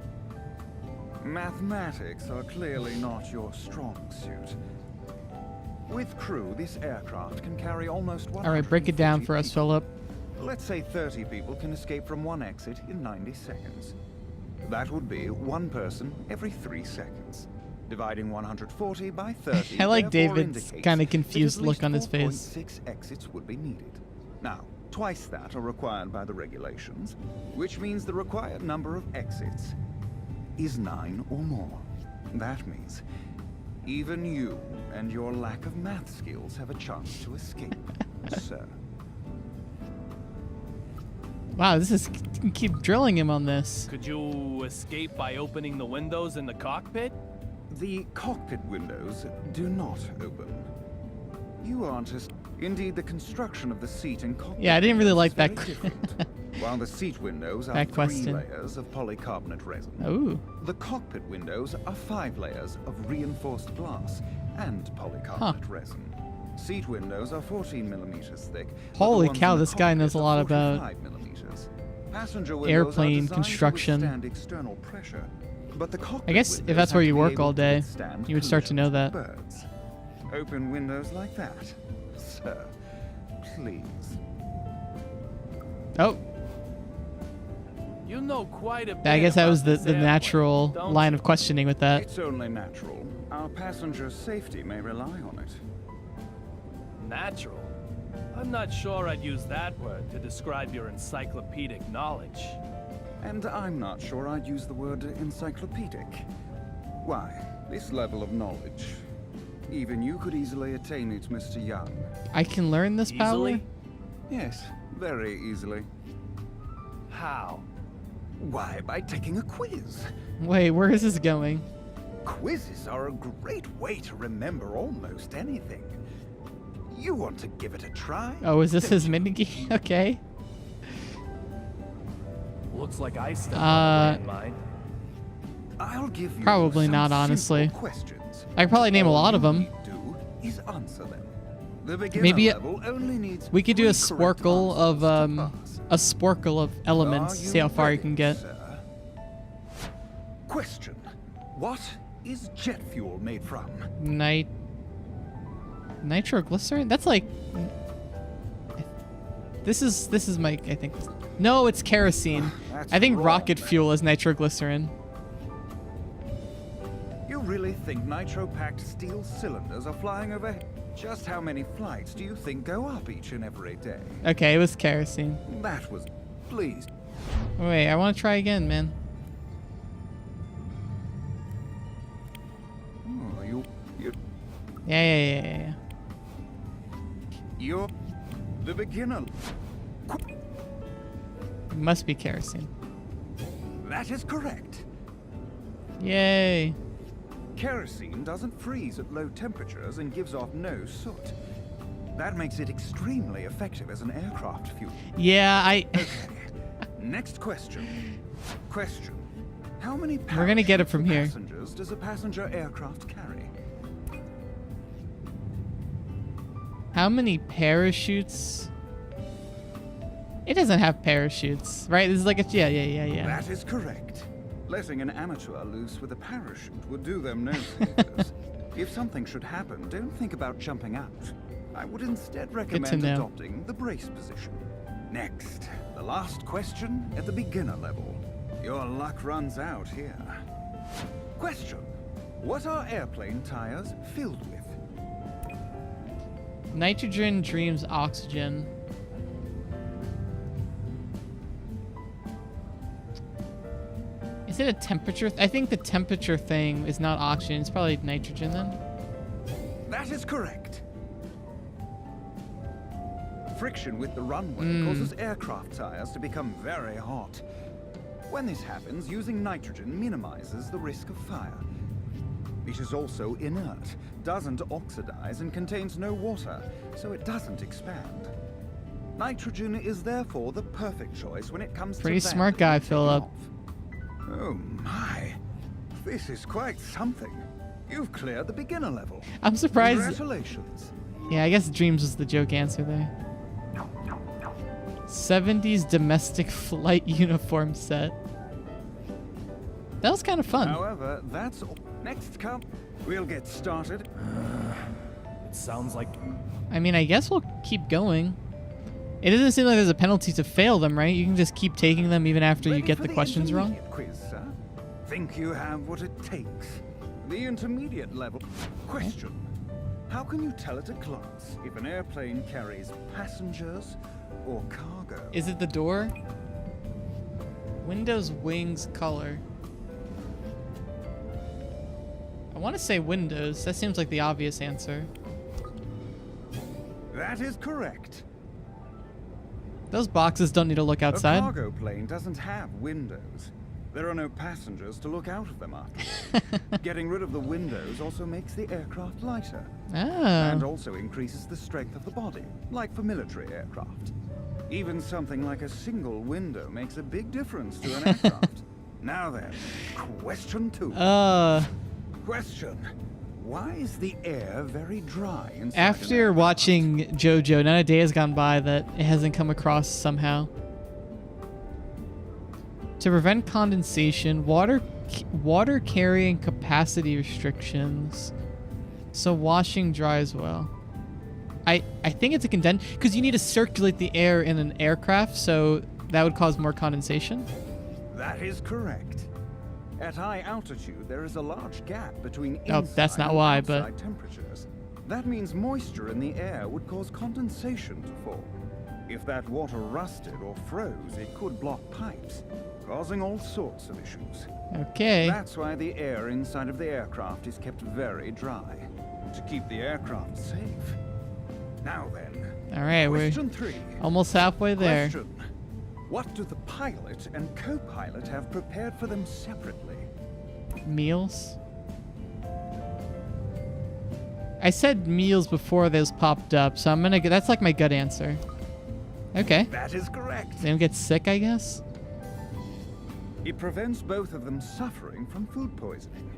Mathematics are clearly not your strong suit. With crew, this aircraft can carry almost 140 All right, break it down for us, people. Philip. Let's say 30 people can escape from one exit in 90 seconds. That would be one person every 3 seconds. Dividing 140 by 30 I like therefore David's indicates kinda that confused at look least on his face. 4.6 exits would be needed. Now, twice that are required by the regulations, which means the required number of exits is 9 or more. That means even you and your lack of math skills have a chance to escape, sir. Wow, this is keep drilling him on this. Could you escape by opening the windows in the cockpit? The cockpit windows do not open. You aren't as... Indeed, the construction of the seat and cockpit Yeah, I didn't really windows like is that very different. While the seat windows are that 3 question. layers of polycarbonate resin, Ooh. the cockpit windows are 5 layers of reinforced glass and polycarbonate resin. Seat windows are 14 millimeters thick. but the Holy ones cow, in the this guy knows a cockpit lot are about 45 millimeters. Passenger windows airplane are designed construction. To withstand external pressure, but the cockpit I guess if windows that's where have you to be work able all to day, withstand you would start to know collisions that. with birds. Open windows like that, sir. Please. Oh, You know quite a bit. I guess that about was the this airplane, natural don't line you? of questioning with that. It's only natural. Our passengers' safety may rely on it. Natural? I'm not sure I'd use that word to describe your encyclopedic knowledge. And I'm not sure I'd use the word encyclopedic. Why, this level of knowledge. Even you could easily attain it, Mr. Young. I can learn this power? Easily? Yes, very easily. How? Why, by taking a quiz. Wait, where is this going? Quizzes are a great way to remember almost anything. You want to give it a try? Oh, is this his minigame? Okay. Looks like I still have a landmine. I'll give you Probably some not, simple honestly. questions. I could probably name a All lot of you them. need to do is answer them. The beginner Maybe level only needs we could do a 3 correct sporkle of answers to pass. a sporkle of elements. Are See how far you ready, can get. sir? Question: what is jet fuel made from? Nitroglycerin? That's like. This is my. I think. No, it's kerosene. That's I think wrong. rocket fuel is nitroglycerin. You really think nitro-packed steel cylinders are flying overhead? Just how many flights do you think go up each and every day? Okay, it was kerosene. That was... Please. Wait, I want to try again, man. Oh, Yeah. you're the beginner. It must be kerosene. That is correct. Yay. Kerosene doesn't freeze at low temperatures and gives off no soot. That makes it extremely effective as an aircraft fuel. Yeah, Okay. Next question. Question. How many We're gonna get it from here. passengers does a passenger aircraft carry? How many parachutes? It doesn't have parachutes, right? This is like a yeah. That is correct. Letting an amateur loose with a parachute would do them no favors. If something should happen, don't think about jumping out. I would instead recommend know. adopting the brace position. Next, the last question at the beginner level. Your luck runs out here. Question. What are airplane tires filled with? Nitrogen, dreams, oxygen. Is it a temperature? I think the temperature thing is not oxygen. It's probably nitrogen then. That is correct. Friction with the runway causes aircraft tires to become very hot. When this happens, using nitrogen minimizes the risk of fire. It is also inert, doesn't oxidize, and contains no water, so it doesn't expand. Nitrogen is therefore the perfect choice when it comes Pretty to smart landing guy, and taking Philip. off. Oh my, this is quite something. You've cleared the beginner level. I'm surprised. Congratulations. Yeah, I guess dreams was the joke answer there. 70s domestic flight uniform set. That was kind of fun. However, that's all. Next come, we'll get started. It sounds like I mean, I guess we'll keep going. It doesn't seem like there's a penalty to fail them, right? You can just keep taking them even after you Ready get for the questions wrong. intermediate quiz, sir? Think you have what it takes? The intermediate level question. How can you tell at a glance if an airplane carries passengers or cargo? Is it the door? Windows, wings, color. I want to say windows. That seems like the obvious answer. That is correct. Those boxes don't need to look A outside. cargo plane doesn't have windows. There are no passengers to look out of them after all. Getting rid of the windows also makes the aircraft lighter. And Oh. also increases the strength of the body, like for military aircraft. Even something like a single window makes a big difference to an aircraft. Now then, question 2. Question. Why is the air very dry inside an After aircraft? watching JoJo, not a day has gone by that it hasn't come across somehow. To prevent condensation, water carrying capacity restrictions. So washing dries well. I think it's a because you need to circulate the air in an aircraft, so that would cause more condensation. That is correct. At high altitude, there is a large gap between Oh, inside that's not and why, but- outside temperatures. That means moisture in the air would cause condensation to form. If that water rusted or froze, it could block pipes, causing all sorts of issues. Okay. That's why the air inside of the aircraft is kept very dry, to keep the aircraft safe. Now then, All right, we're question 3. almost halfway there. Question. What do the pilot and co-pilot have prepared for them separately? Meals? I said meals before those popped up, so I'm gonna get, that's like my gut answer. Okay. That is correct. They don't get sick, I guess? It prevents both of them suffering from food poisoning.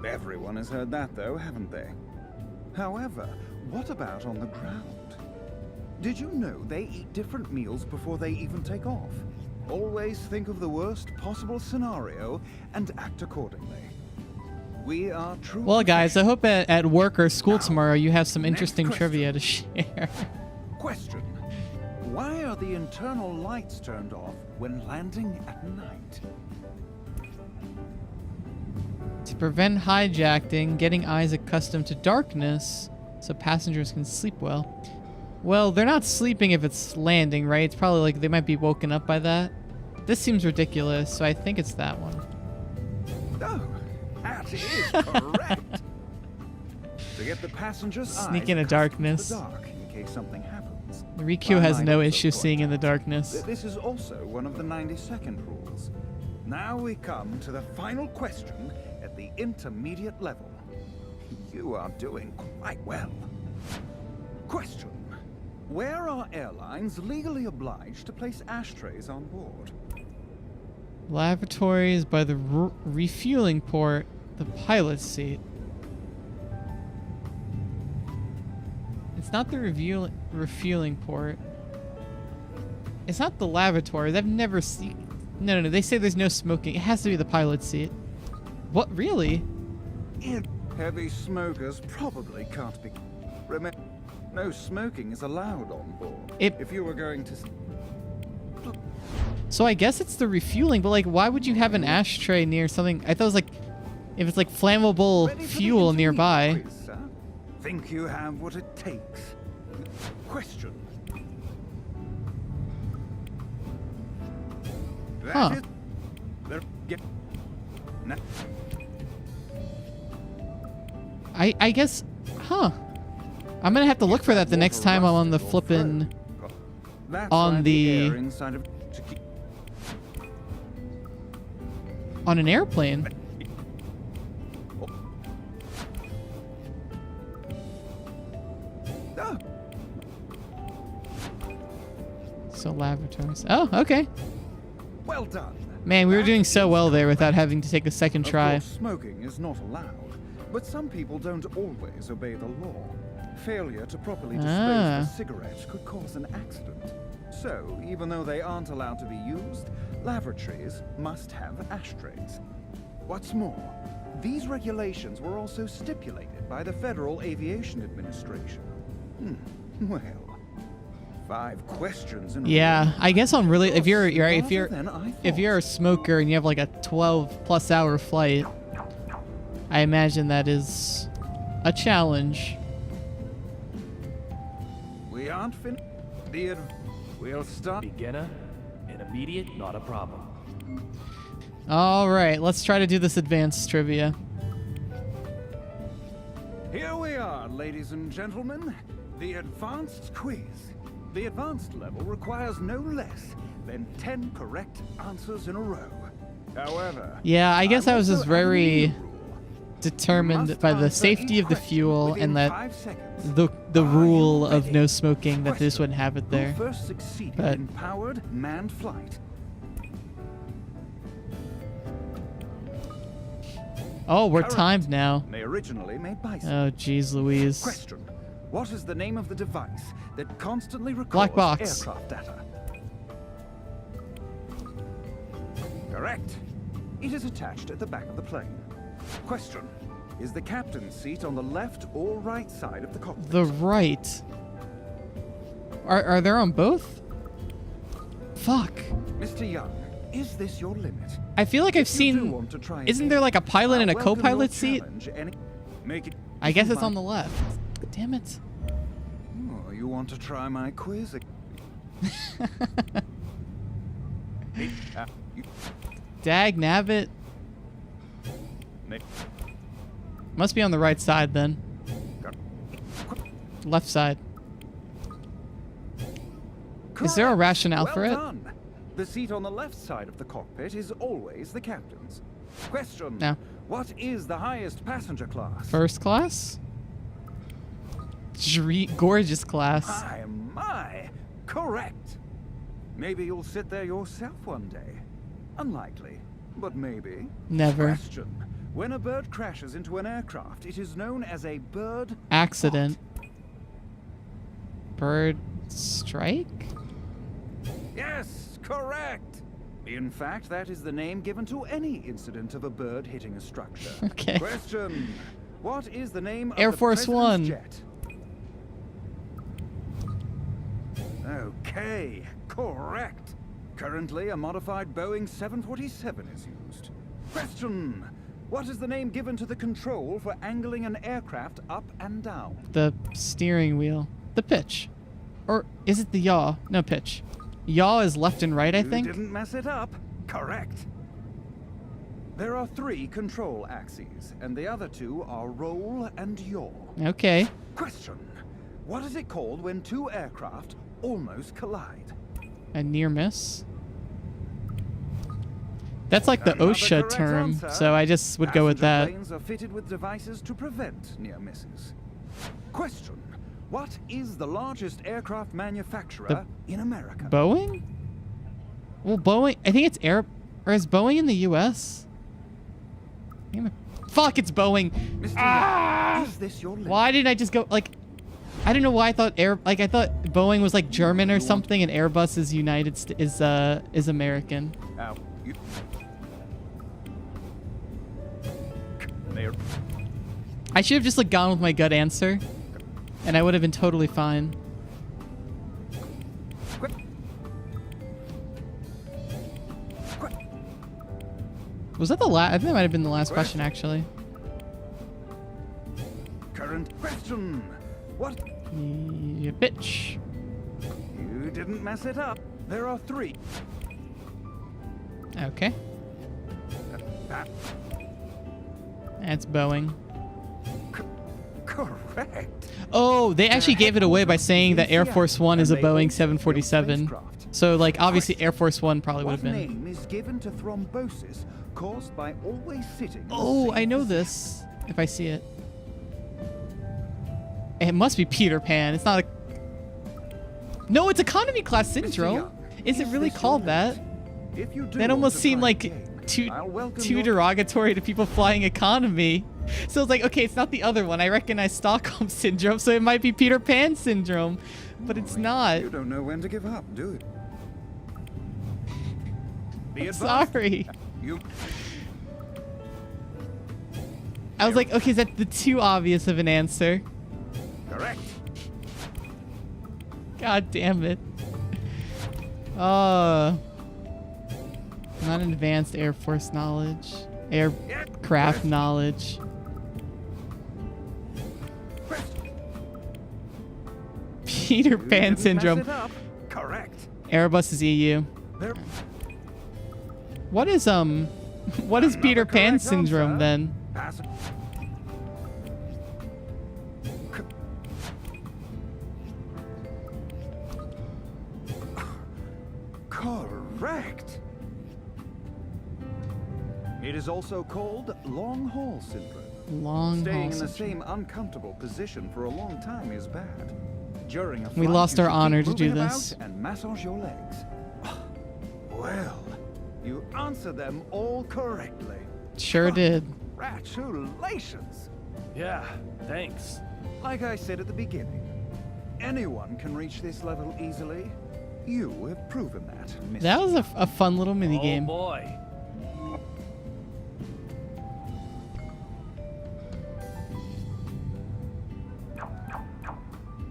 Everyone has heard that though, haven't they? However, what about on the ground? Did you know they eat different meals before they even take off? Always think of the worst possible scenario and act accordingly. We are true. Well, guys, I hope at work or school Now, tomorrow you have some interesting question. trivia to share. Question. Why are the internal lights turned off when landing at night? To prevent hijacking, getting eyes accustomed to darkness so passengers can sleep well. Well, they're not sleeping if it's landing, right? It's probably like they might be woken up by that. This seems ridiculous, so I think it's that one. Oh, that is correct. To get the passengers' Sneak eyes into accustomed darkness. to the dark in case something happens. Riku I has might no also issue point seeing in the out darkness. that this is also one of the 90-second rules. Now we come to the final question at the intermediate level. You are doing quite well. Question. Where are airlines legally obliged to place ashtrays on board? Lavatories by the refueling port, the pilot's seat. It's not the refueling port. It's not the lavatories. I've never seen... No, they say there's no smoking. It has to be the pilot's seat. What, really? Heavy smokers probably can't be... Remember, no smoking is allowed on board. If you were going to... So I guess it's the refueling, but like, why would you have an ashtray near something? I thought it was like, if it's like flammable Ready for the fuel nearby. intermediate quiz, sir? Think you have what it takes? Question. That Huh. is- there- get- na- I guess, huh? I'm gonna have to look for that the next time I'm on the flippin', That's on why the- air inside of to keep- on an airplane. Oh, So lavatories. Oh, okay. well done. Man, we were That doing so is well there correct. without having to take a second Of try. course, smoking is not allowed, but some people don't always obey the law. Failure to properly dispose Ah. of a cigarette could cause an accident. So, even though they aren't allowed to be used, lavatories must have ashtrays. What's more, these regulations were also stipulated by the Federal Aviation Administration. Well, 5 questions in a Yeah, row. I guess I'm really if you're if Smarter you're than I if thought. you're a smoker and you have like a 12+ hour flight, I imagine that is a challenge. We aren't finished. We'll start. Beginner, intermediate, not a problem. All right, let's try to do this advanced trivia. Here we are, ladies and gentlemen. The advanced quiz. The advanced level requires no less than 10 correct answers in a row. However, Yeah, I guess I was also just adding a very new rule. determined Must by the answer safety each of the question fuel within and that 5 seconds. the Are you rule of ready? no smoking that this Question. wouldn't have it Who there. first succeeded But- in powered manned flight? Oh, we're Correct. timed now. They originally made bicycles. Oh, jeez Louise. Question. What is the name of the device that constantly records Black box. aircraft data? Correct. It is attached at the back of the plane. Question. Is the captain's seat on the left or right side of the cockpit? The right. Are there on both? Fuck. Mr. Young, is this your limit? I feel like I've If you do seen. want to try Isn't again, there like a pilot and a I'll welcome your co-pilot seat? challenge Make it. I guess it's my- on the left. Damn it. Oh, you want to try my quiz? You- Dag nabbit. Make- Must be on the right side then. Left side. Is there a Correct. rationale Well for it? done. The seat on the left side of the cockpit is always the captain's. Question. No. What is the highest passenger class? First class? Gorgeous class. My. Correct. Maybe you'll sit there yourself one day. Unlikely, but maybe. Never. Question. When a bird crashes into an aircraft, it is known as a bird Accident. Bird strike? Yes, correct. In fact, that is the name given to any incident of a bird hitting a structure. Okay. Question. What is the name Air of the Force One. President's jet? Okay, correct. Currently, a modified Boeing 747 is used. Question. What is the name given to the control for angling an aircraft up and down? The steering wheel. The pitch. Or is it the yaw? No, pitch. Yaw is left and right, I think. You didn't mess it up. Correct. There are 3 control axes, and the other 2 are roll and yaw. Okay. Question. What is it called when 2 aircraft almost collide? A near miss. That's like the Another OSHA correct term, answer. so I just would go with Passenger that. Planes are fitted with devices to prevent near misses. Question. What is the largest aircraft manufacturer in America? Boeing? Well, Boeing, I think it's or is Boeing in the US? Fuck, it's Boeing. Mr. Ah! Young, is this your limit? Why didn't I just go, like, I don't know why I thought I thought Boeing was like German or something and Airbus is is American. Now, you... I should have just like gone with my gut answer and I would have been totally fine. Was that the last? I think that might have been the last question, actually. Current question. What? You bitch. You didn't mess it up. There are 3. Okay. That's Boeing. Correct. Oh, they actually gave it away by saying that Air Force One is a Boeing 747. So, like, obviously Air Force One probably would have What been. name is given to thrombosis caused by always sitting in the Oh, same I know position? this. If I see it. It must be Peter Pan. It's not a... No, it's economy class syndrome. Young, Is it really this your called that? limit? If you do That want almost to seemed try like again, too I'll welcome too your- derogatory to people flying economy. So it's like, okay, it's not the other one. I recognize Stockholm syndrome, so it might be Peter Pan syndrome, but it's not. You don't know when to give up, do you? Be I'm advised. sorry. You I was like, okay, is that the too obvious of an answer? correct. God damn it. Not an advanced Air Force knowledge. Aircraft knowledge. Peter You Pan didn't mess syndrome. it up. Correct. Airbus is EU. There. What is what is Another Peter Pan correct syndrome answer. then? Pass. Correct. It is also called long haul syndrome. Long Staying haul in the syndrome. same uncomfortable position for a long time is bad. During a We flight, lost you our should honor keep to do moving this. about and massage your legs. Well, you answered them all correctly. Sure did. Congratulations. Yeah, thanks. Like I said at the beginning, anyone can reach this level easily. You have proven that, Mr. That was a fun little mini Oh game. boy.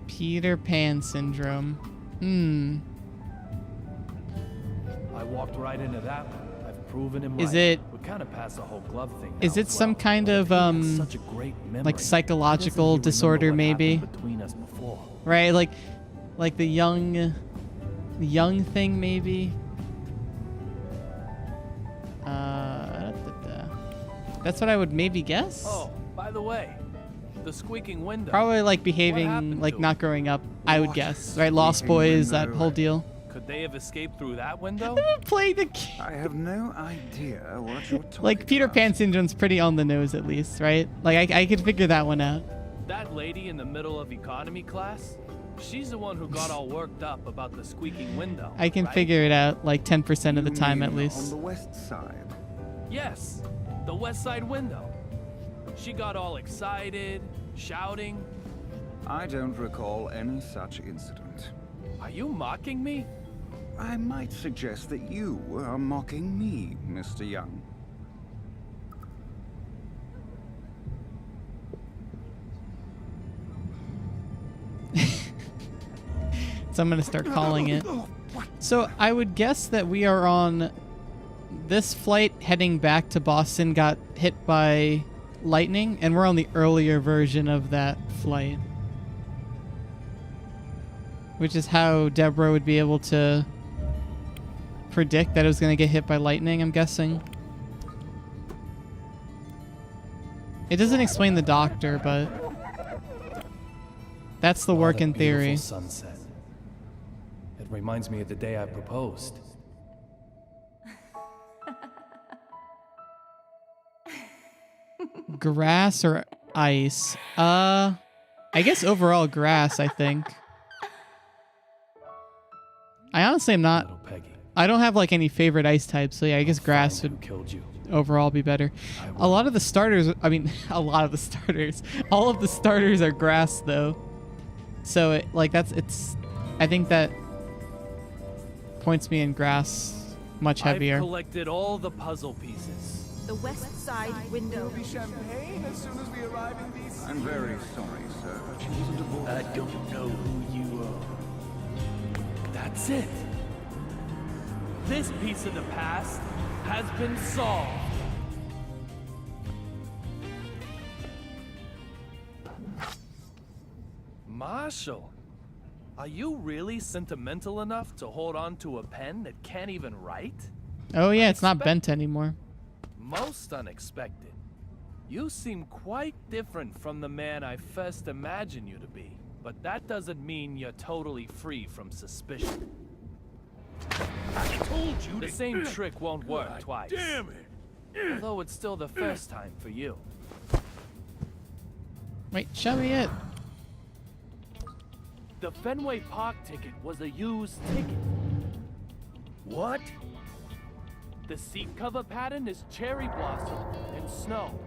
Peter Pan syndrome. I walked right into that one. I've proven him Is right. it- We kind of passed the whole glove thing. Is now it as some well. kind But if of, he had such a great memory, like why psychological doesn't he disorder, remember what maybe? happened between us before? Right? Like the young thing, maybe. That's what I would maybe guess. Oh, by the way, the squeaking window. Probably like happened behaving like to not growing up. I would What guess. Right? Lost squeaking Boys, that window? whole deal. Could they have escaped through that window? Play the I have no idea what you're talking like Peter about. Pan syndrome's pretty on the nose at least, right? Like I could figure that one out. That lady in the middle of economy class? She's the one who got all worked up about the squeaking window. I can right? figure it out like 10% of the You time at mean least. On the west side. Yes, the west side window. She got all excited, shouting. I don't recall any such incident. Are you mocking me? I might suggest that you are mocking me, Mr. Young. So I'm gonna start calling it. So I would guess that we are on this flight heading back to Boston got hit by lightning, and we're on the earlier version of that flight. Which is how Deborah would be able to predict that it was going to get hit by lightning, I'm guessing. It doesn't explain the doctor, but that's the work in theory. Sunset. It reminds me of the day I proposed. Grass or ice? I guess overall grass, I think. I honestly am not... Little Peggy. I don't have like any favorite ice types, so yeah, I guess grass Find would who killed you. overall be better. A lot of the starters, I mean, a lot of the starters, all of the starters are grass though. So it, like I think that points me in grass much heavier. I've collected all the puzzle pieces. The west side window. Be champagne as soon as we arrive in DC. I'm very sorry, sir, but she wasn't aboard. I don't know who you are. That's it. This piece of the past has been solved. Marshall, are you really sentimental enough to hold on to a pen that can't even write? Oh yeah, it's not bent anymore. Most unexpected. You seem quite different from the man I first imagined you to be, but that doesn't mean you're totally free from suspicion. I told you The to... same trick won't work God twice. Damn it! Although it's still the first time for you. Wait, show me it. The Fenway Park ticket was a used ticket. What? The seat cover pattern is cherry blossom and snow.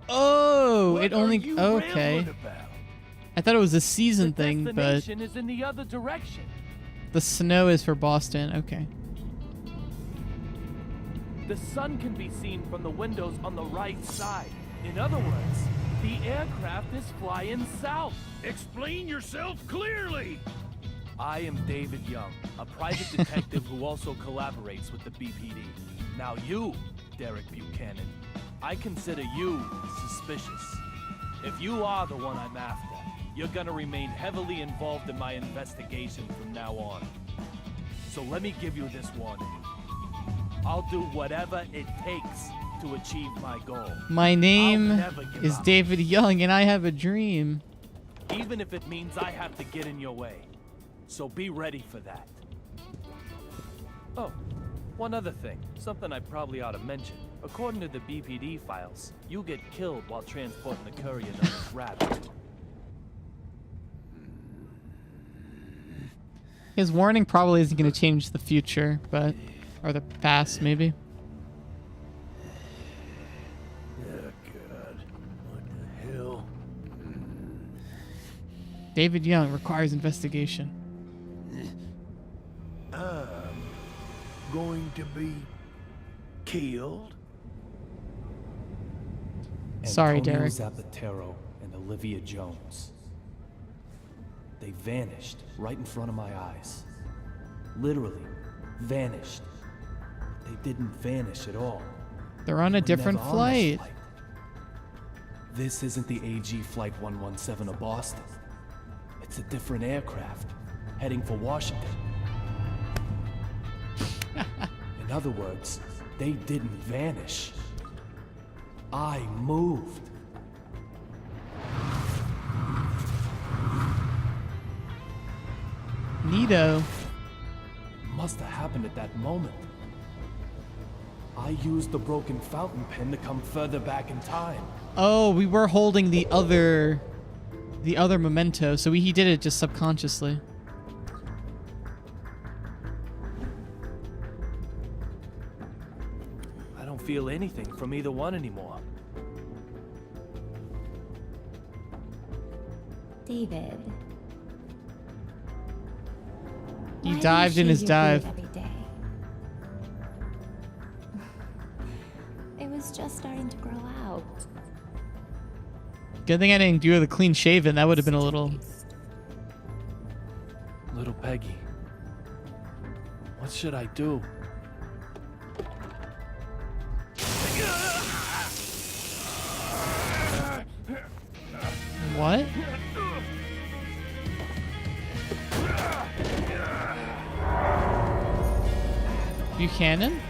Oh, What it are only you okay. rambling about? I thought it was a season The thing, but destination is in the other direction. the snow is for Boston. Okay. The sun can be seen from the windows on the right side. In other words, the aircraft is flying south. Explain yourself clearly! I am David Young, a private detective who also collaborates with the BPD. Now you, Derek Buchanan, I consider you suspicious. If you are the one I'm after, you're gonna remain heavily involved in my investigation from now on. So let me give you this warning. I'll do whatever it takes to achieve my goal. My name I'll never give is up. David Young, and I have a dream. Even if it means I have to get in your way. So be ready for that. Oh, one other thing. Something I probably ought to mention. According to the BPD files, you get killed while transporting the courier known as Rabbit. His warning probably isn't going to change the future, but... Or the past, maybe. Oh, God. What the hell? David Young requires investigation. I'm going to be killed? Sorry, Derek. Zapatero and Olivia Jones. They vanished right in front of my eyes. Literally vanished. They didn't vanish at all. They're on a They were different never on this flight. This isn't the AG Flight 117 of Boston. It's a different aircraft, heading for Washington. In other words, they didn't vanish. I moved. Neato. must have happened at that moment. I used the broken fountain pen to come further back in time. Oh, we were holding the other memento, so he did it just subconsciously. I don't feel anything from either one anymore. David. He why do you dived in shave his your dive. beard every day? It was just starting to grow out. Good thing I didn't do the clean shaven. That would have been a little. Little Peggy. What should I do? What? Buchanan?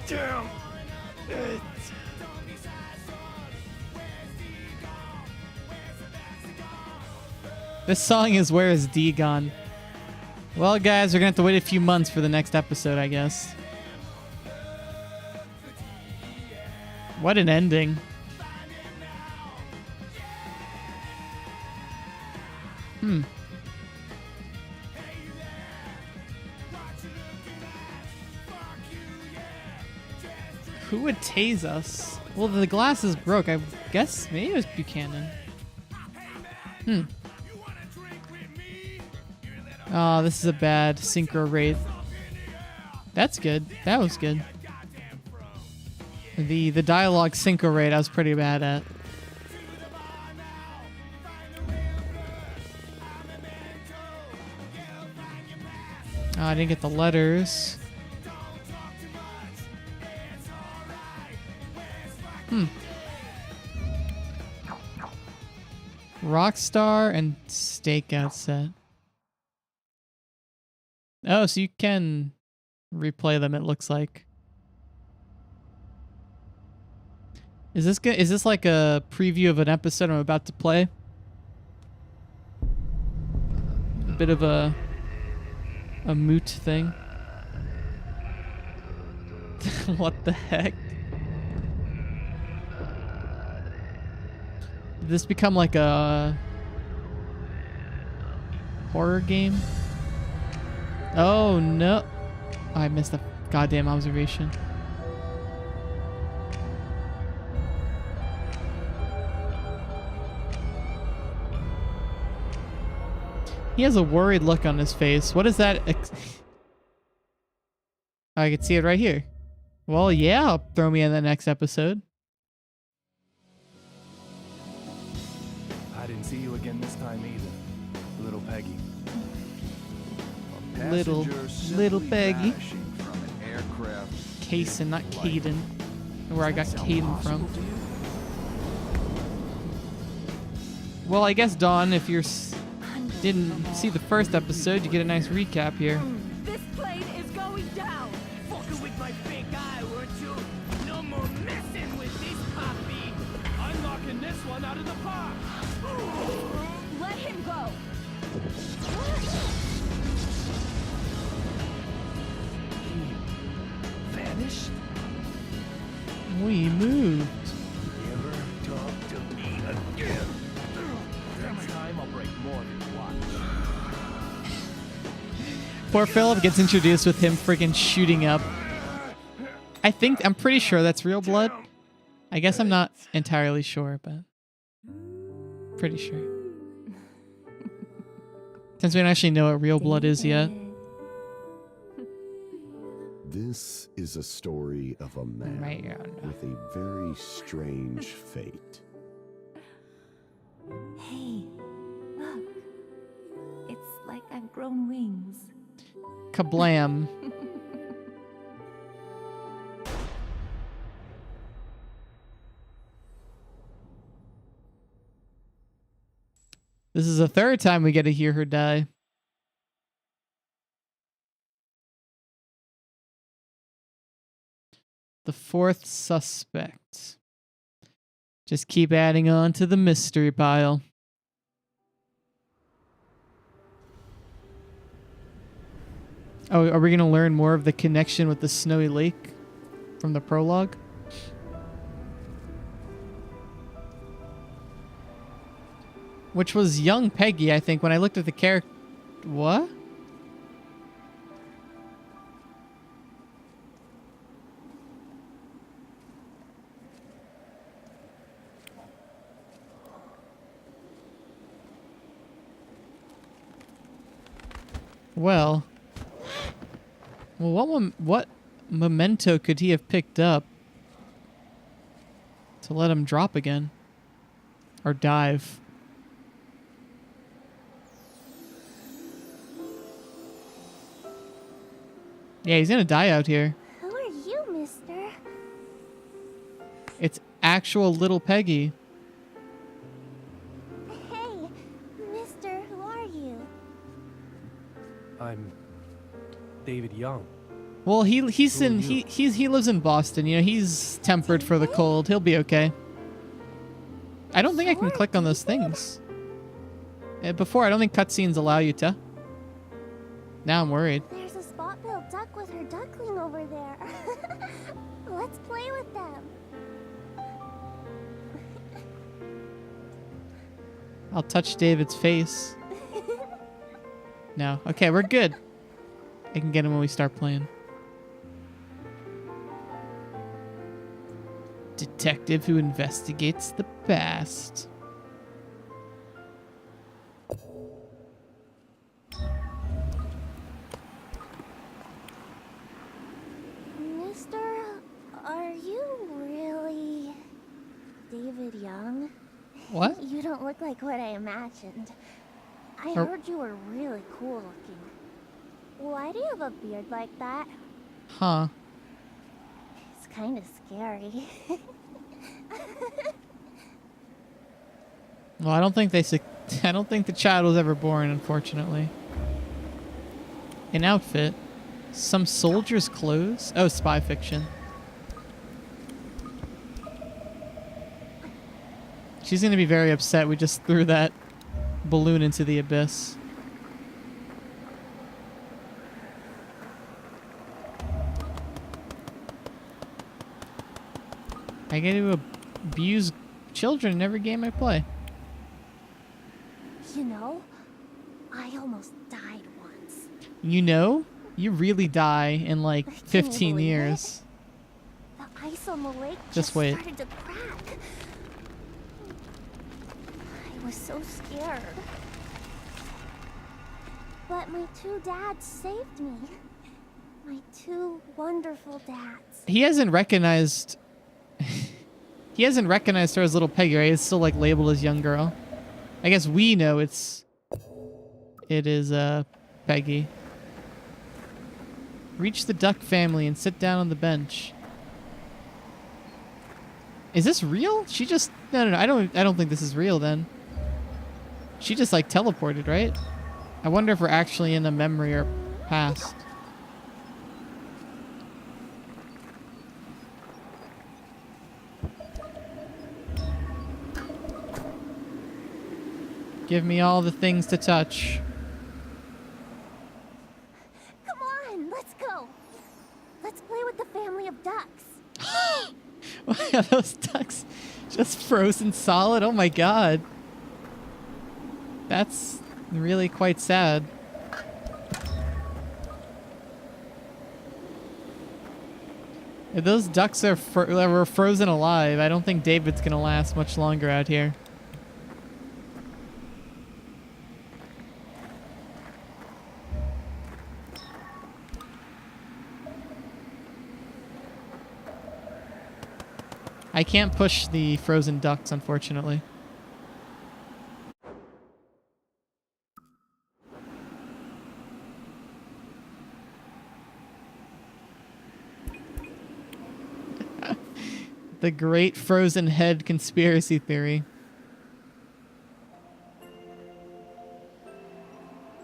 Damn it. This song is Where Is D Gone? Well, guys, we're gonna have to wait a few months for the next episode, I guess. What an ending. Who would tase us? Well, the glasses broke. I guess maybe it was Buchanan. Oh, this is a bad synchro rate. That's good. That was good. The dialogue synchro rate I was pretty bad at. Oh, I didn't get the letters. Rockstar and stakeout set. Oh, so you can replay them, it looks like. Is this good? Is this like a preview of an episode I'm about to play? A bit of a moot thing. What the heck? Did this become like a horror game? Oh no. I missed the goddamn observation. He has a worried look on his face. What is that? I can see it right here. Well, yeah, throw me in the next episode. I didn't see you again this time either, little Peggy. Little Peggy. From an aircraft. Kaysen, not Caden. Where I got Caden from. Well, I guess, Dawn, if you didn't see the first episode, you get a nice recap here. This plane is going down. Fucking with my big eye, weren't you? No more messing with this puppy. I'm knocking this one out of the park. Let him go. Vanished? We moved. Never talk to me again. Next time I'll break more than one. Poor Philip gets introduced with him freaking shooting up. I'm pretty sure that's real blood. I guess I'm not entirely sure, but pretty sure. Since we don't actually know what real blood is yet. This is a story of a man with a very strange fate. Hey, look. It's like I've grown wings. Kablam. This is the third time we get to hear her die. The fourth suspect. Just keep adding on to the mystery pile. Oh, are we going to learn more of the connection with the snowy lake from the prologue? Which was young Peggy, I think, when I looked at the character. What? Well, what memento could he have picked up to let him drop again? Or dive? Yeah, he's gonna die out here. Who are you, mister? It's actual little Peggy. Hey, mister, who are you? I'm David Young. Well, he lives in Boston. You know, he's tempered for the cold. He'll be okay. I don't think I can click on those things. Before, I don't think cutscenes allow you to. Now I'm worried. There's a spot-billed duck with her duckling over there. Let's play with them. I'll touch David's face. No. Okay, we're good. I can get him when we start playing. Detective who investigates the past. Mister, are you really David Young? What? You don't look like what I imagined. I heard you were really cool looking. Why do you have a beard like that? Huh. It's kind of scary. Well, I don't think the child was ever born, unfortunately. An outfit. Some soldier's clothes. Oh, spy fiction. She's gonna be very upset we just threw that balloon into the abyss. I get to abuse children in every game I play. You know, I almost died once. You know? You really die in like Can you 15 believe years. The ice on the lake Just wait. started to crack. I was so scared. But my two dads saved me. My two wonderful dads. He hasn't recognized he hasn't recognized her as little Peggy, right? It's still like labeled as young girl. I guess we know it is Peggy. Reach the duck family and sit down on the bench. Is this real? She just no. I don't think this is real then. She just like teleported, right? I wonder if we're actually in a memory or past. Give me all the things to touch. Come on, let's go. Let's play with the family of ducks. Why are those ducks just frozen solid? Oh my god. That's really quite sad. If those ducks were frozen alive, I don't think David's gonna last much longer out here. I can't push the frozen ducks, unfortunately. The great frozen head conspiracy theory.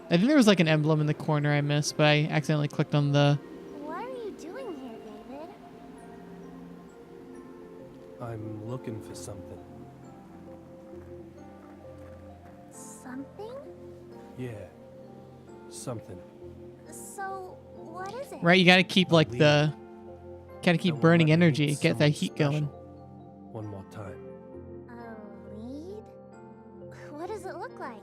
I think there was like an emblem in the corner I missed, but I accidentally clicked on the... What are you doing here, David? I'm looking for something. Something? Yeah, something. So, What is it? Right, you gotta keep like the... Gotta keep That will burning let me energy, meet get that someone heat special. going. One more time. A lead? What does it look like?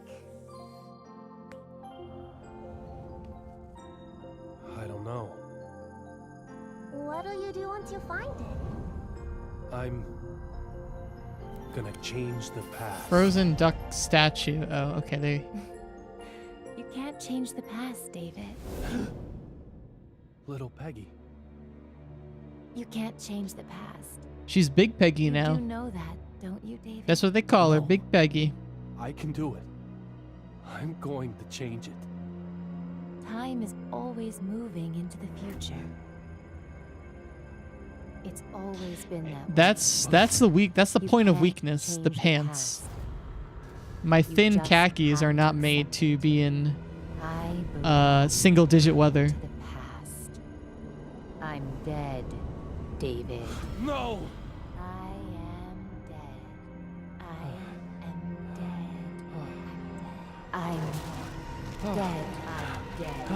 I don't know. What'll you do once you find it? I'm gonna change the past. Frozen duck statue. Oh, okay, they... You can't change the past, David. Little Peggy. You can't change the past. She's Big Peggy You now. do know that, don't you, David? That's what they call her, No. Big Peggy. I can do it. I'm going to change it. Time is always moving into the future. It's always been that way. That's the You point of can't weakness, the change pants. past. My thin just khakis have are to not made accept to be in I belong single digit weather. to the past. I'm dead, David. No! I am dead. I am dead. I'm dead. I'm dead.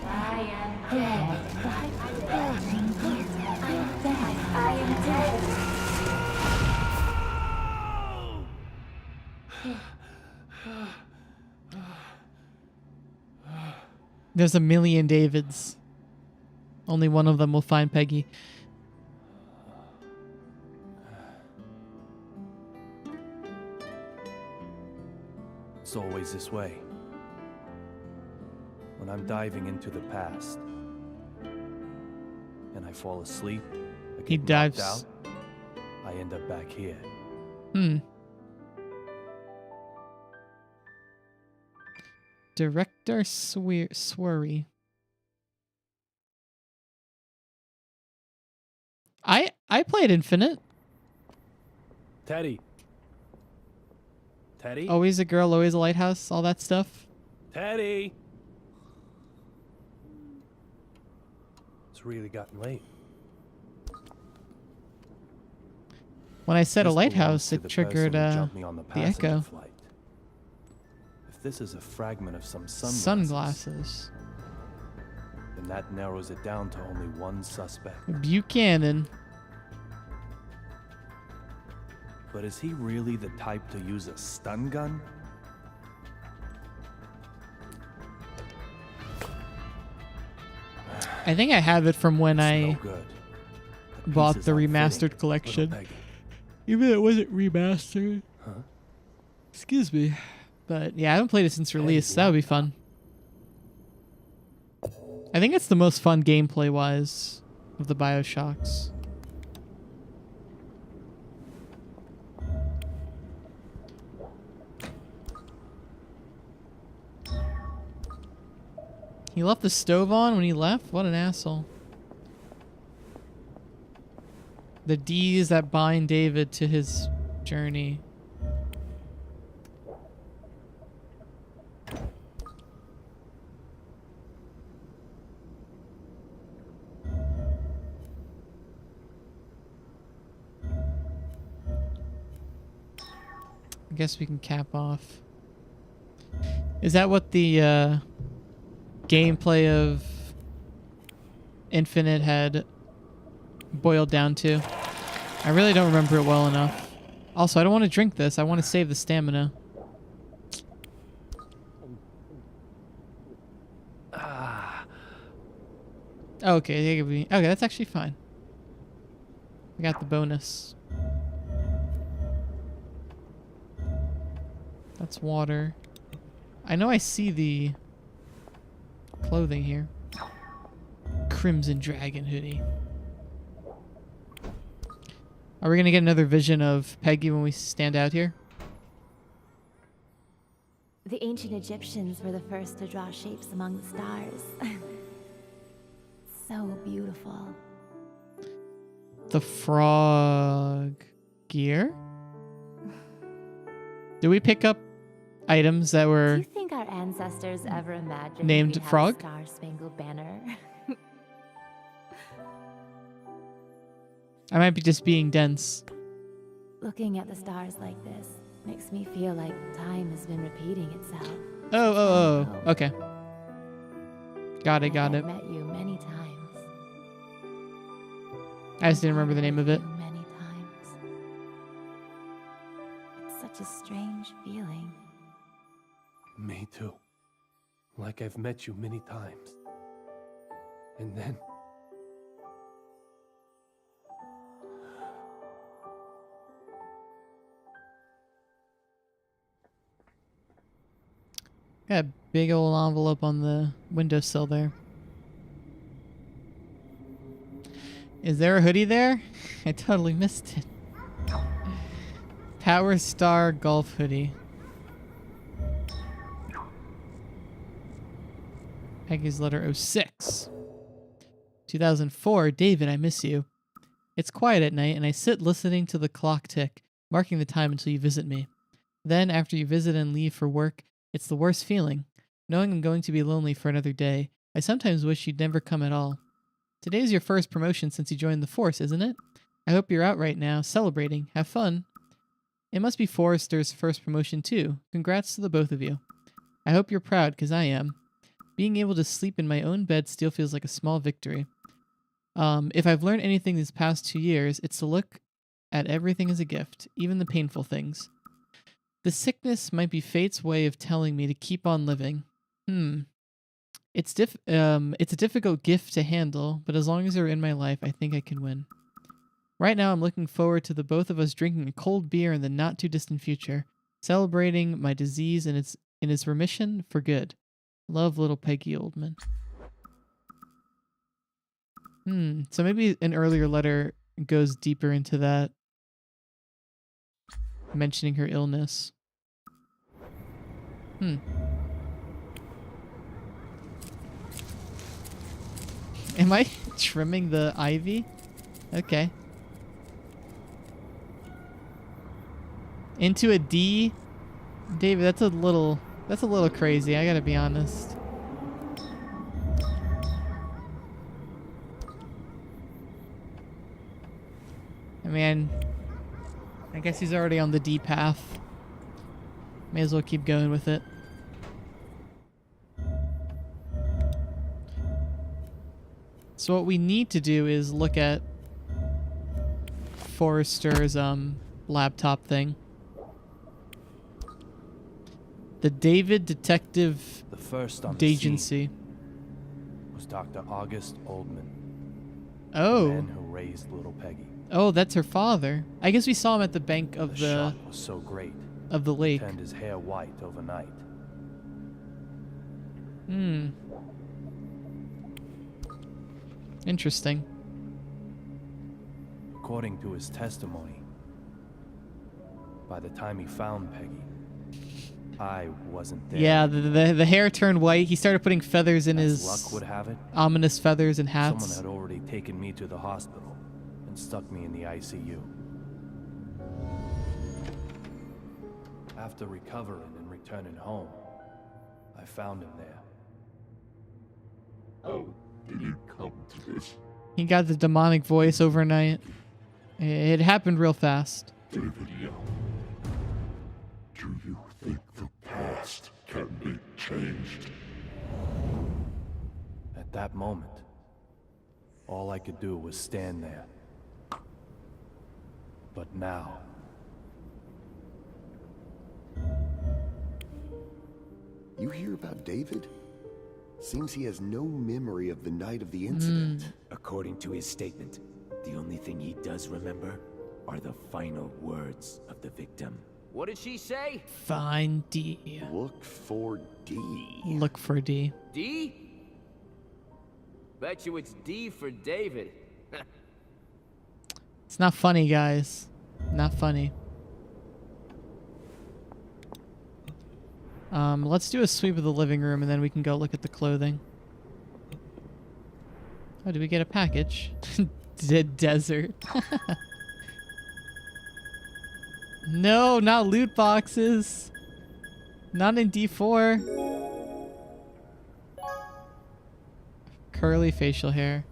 I am dead. I'm dead. I'm dead. I am dead. There's a million Davids. Only one of them will find Peggy. It's always this way. When I'm diving into the past and I fall asleep, I get He knocked dives. out, I end up back here. Director Swery. I played Infinite. Teddy. Teddy? Always a girl, always a lighthouse, all that stuff. Teddy! It's really gotten late. When I said a This belongs lighthouse, to it the triggered person who jumped me on the passenger echo. flight. If this is a fragment of some sunglasses, Sunglasses. then that narrows it down to only one suspect. Buchanan. But is he really the type to use a stun gun? I think I have it from when It's I no good. The bought piece the is unfitting, remastered little collection. Peggy. Even though it wasn't remastered. Huh? Excuse me. But yeah, I haven't played it since release. So that would be fun. I think it's the most fun gameplay wise of the BioShocks. He left the stove on when he left? What an asshole. The D's that bind David to his journey. I guess we can cap off. Is that what the gameplay of Infinite had boiled down to? I really don't remember it well enough. Also, I don't want to drink this. I want to save the stamina. Okay, okay, that's actually fine. We got the bonus. That's water. I know I see the clothing here. Crimson Dragon hoodie. Are we gonna get another vision of Peggy when we stand out here? The ancient Egyptians were the first to draw shapes among the stars. So beautiful. The frog gear? Did we pick up items that Do were... you think our ancestors ever imagined Named we'd have Frog? a Star-Spangled Banner? I might be just being dense. Looking at the stars like this makes me feel like time has been repeating itself. Oh, okay. Got it, I got have it. met you many times. I just didn't remember the name of it. You many times. It's such a strange feeling. Me too. Like I've met you many times. And then... Got a big old envelope on the windowsill there. Is there a hoodie there? I totally missed it. Power Star Golf hoodie. Peggy's letter 06. 2004. David, I miss you. It's quiet at night and I sit listening to the clock tick, marking the time until you visit me. Then, after you visit and leave for work, it's the worst feeling. Knowing I'm going to be lonely for another day, I sometimes wish you'd never come at all. Today's your first promotion since you joined the force, isn't it? I hope you're out right now, celebrating. Have fun. It must be Forrester's first promotion too. Congrats to the both of you. I hope you're proud, because I am. Being able to sleep in my own bed still feels like a small victory. If I've learned anything these past 2 years, it's to look at everything as a gift, even the painful things. The sickness might be fate's way of telling me to keep on living. It's a difficult gift to handle, but as long as you're in my life, I think I can win. Right now, I'm looking forward to the both of us drinking a cold beer in the not-too-distant future, celebrating my disease and its remission for good. Love, little Peggy Oldman. So maybe an earlier letter goes deeper into that, mentioning her illness. Am I trimming the ivy? Okay. Into a D? David, that's a little crazy, I gotta be honest. I mean, I guess he's already on the D path. May as well keep going with it. So what we need to do is look at Forrester's laptop thing. The David Detective The first on the Agency. scene was Dr. August Oldman. Oh. The man who raised little Peggy. Oh, that's her father. I guess we saw him at the bank of The shot was so great. of the lake. Turned his hair white overnight. Interesting. According to his testimony, by the time he found Peggy, I wasn't there. Yeah, the hair turned white. He started putting feathers in As his luck would have it, ominous feathers and hats. someone had already taken me to the hospital and stuck me in the ICU. After recovering and returning home, I found him there. How did you come to this? He got the demonic voice overnight. It happened real fast. David Young, do you think the past can be changed? At that moment, all I could do was stand there. But now... You hear about David? Seems he has no memory of the night of the incident. According to his statement, the only thing he does remember are the final words of the victim. What did she say? Find D. Look for D. Look for D. D? Bet you it's D for David. It's not funny, guys. Not funny. Let's do a sweep of the living room and then we can go look at the clothing. Oh, did we get a package? Dead desert. No, not loot boxes. Not in D4. Curly facial hair.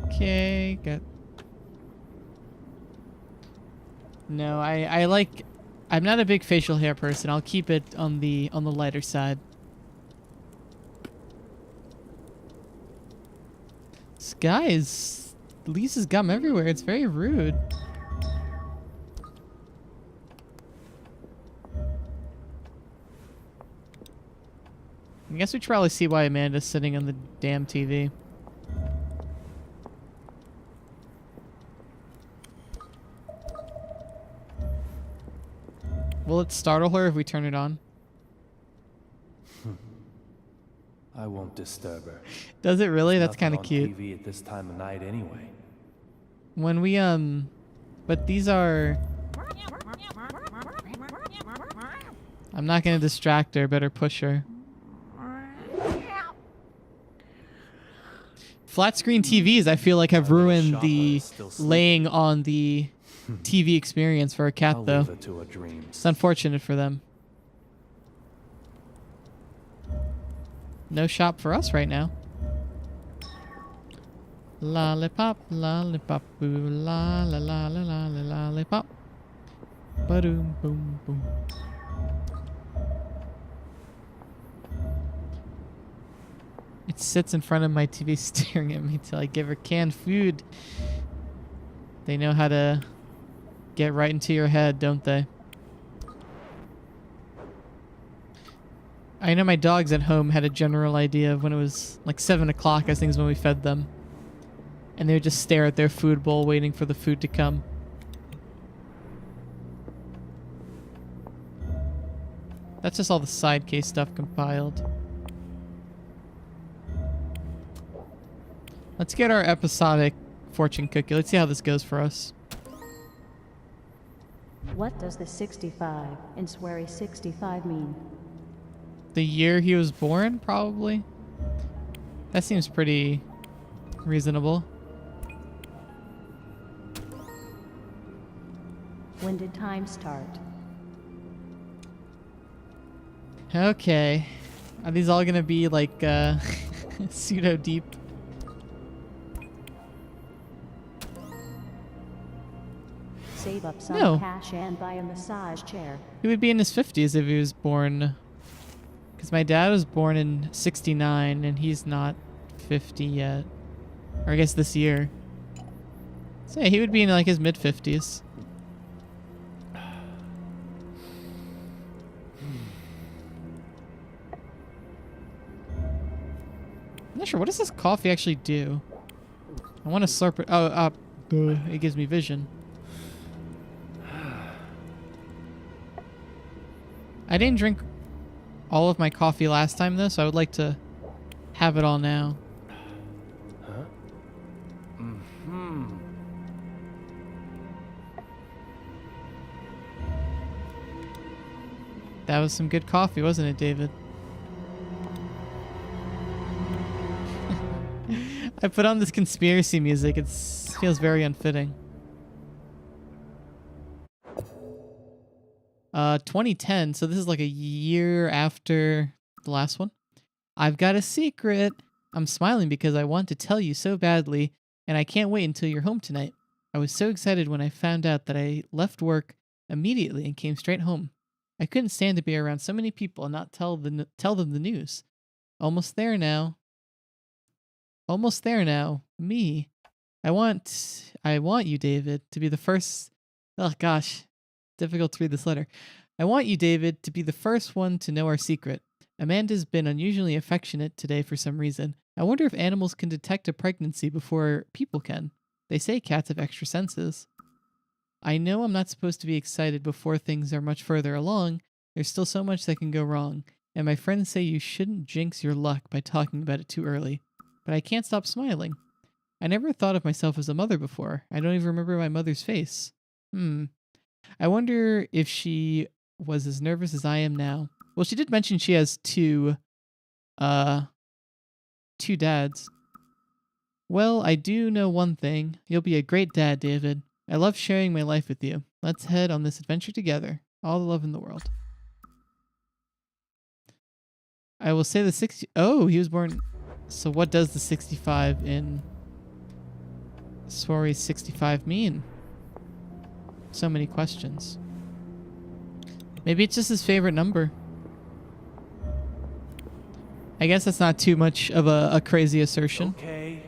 Okay, got No, I like... I'm not a big facial hair person. I'll keep it on the lighter side. This guy is... Lisa's gum everywhere. It's very rude. I guess we should probably see why Amanda's sitting on the damn TV. Will it startle her if we turn it on? I won't disturb her. Does it really? There's That's kind of nothing on cute. TV at this time of night anyway. When we but these are... I'm not gonna distract her. Better push her. Flat screen TVs, I feel like, have ruined the laying on the TV experience for a cat, I'll though. leave her to her dreams. It's unfortunate for them. No shop for us right now. Lollipop, lollipop, boo, la la la la la la lollipop. Ba-doom, boom, boom. It sits in front of my TV staring at me till I give her canned food. They know how to get right into your head, don't they? I know my dogs at home had a general idea of when it was like 7 o'clock, I think is when we fed them. And they would just stare at their food bowl waiting for the food to come. That's just all the side case stuff compiled. Let's get our episodic fortune cookie. Let's see how this goes for us. What does the 65 in Swery 65 mean? The year he was born, probably. That seems pretty reasonable. When did time start? Okay. Are these all gonna be like pseudo deep? Save up some No. cash and buy a massage chair. He would be in his 50s if he was born. Because my dad was born in 69 and he's not 50 yet. Or I guess this year. So yeah, he would be in like his mid 50s. I'm not sure. What does this coffee actually do? I want to slurp it. Oh, it gives me vision. I didn't drink all of my coffee last time, though, so I would like to have it all now. Huh? Mm-hmm. That was some good coffee, wasn't it, David? I put on this conspiracy music. It feels very unfitting. 2010, so this is like a year after the last one. I've got a secret. I'm smiling because I want to tell you so badly, and I can't wait until you're home tonight. I was so excited when I found out that I left work immediately and came straight home. I couldn't stand to be around so many people and not tell them the news. Almost there now. Almost there now. Me. I want you, David, to be the first... Oh, gosh. Difficult to read this letter. I want you, David, to be the first one to know our secret. Amanda's been unusually affectionate today for some reason. I wonder if animals can detect a pregnancy before people can. They say cats have extra senses. I know I'm not supposed to be excited before things are much further along. There's still so much that can go wrong. And my friends say you shouldn't jinx your luck by talking about it too early. But I can't stop smiling. I never thought of myself as a mother before. I don't even remember my mother's face. I wonder if she was as nervous as I am now. Well, she did mention she has two dads. Well, I do know one thing. You'll be a great dad, David. I love sharing my life with you. Let's head on this adventure together. All the love in the world. I will say the 60... Oh, he was born... So what does the 65 in Swery 65 mean? so many questions. Maybe it's just his favorite number. I guess that's not too much of a crazy assertion. Okay,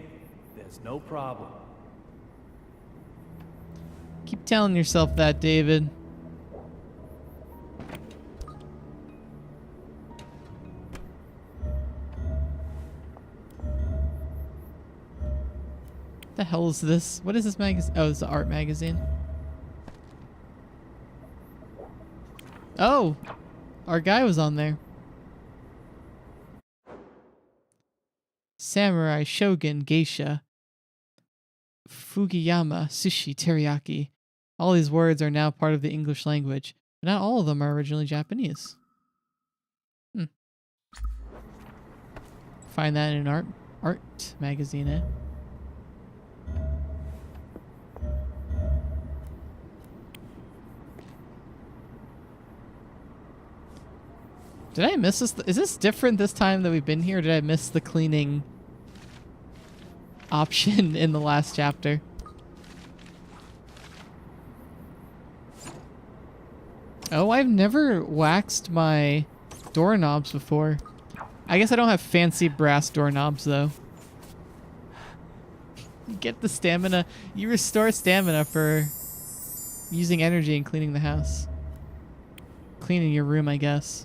there's no problem. Keep telling yourself that, David. What the hell is this? What is this magazine? Oh, it's the art magazine. Oh, our guy was on there. Samurai, shogun, geisha, Fugiyama, sushi, teriyaki. All these words are now part of the English language, but not all of them are originally Japanese. Find that in an art magazine, eh? Did I miss this? Is this different this time that we've been here? Or did I miss the cleaning option in the last chapter? Oh, I've never waxed my doorknobs before. I guess I don't have fancy brass doorknobs though. You get the stamina. You restore stamina for using energy and cleaning the house. Cleaning your room, I guess.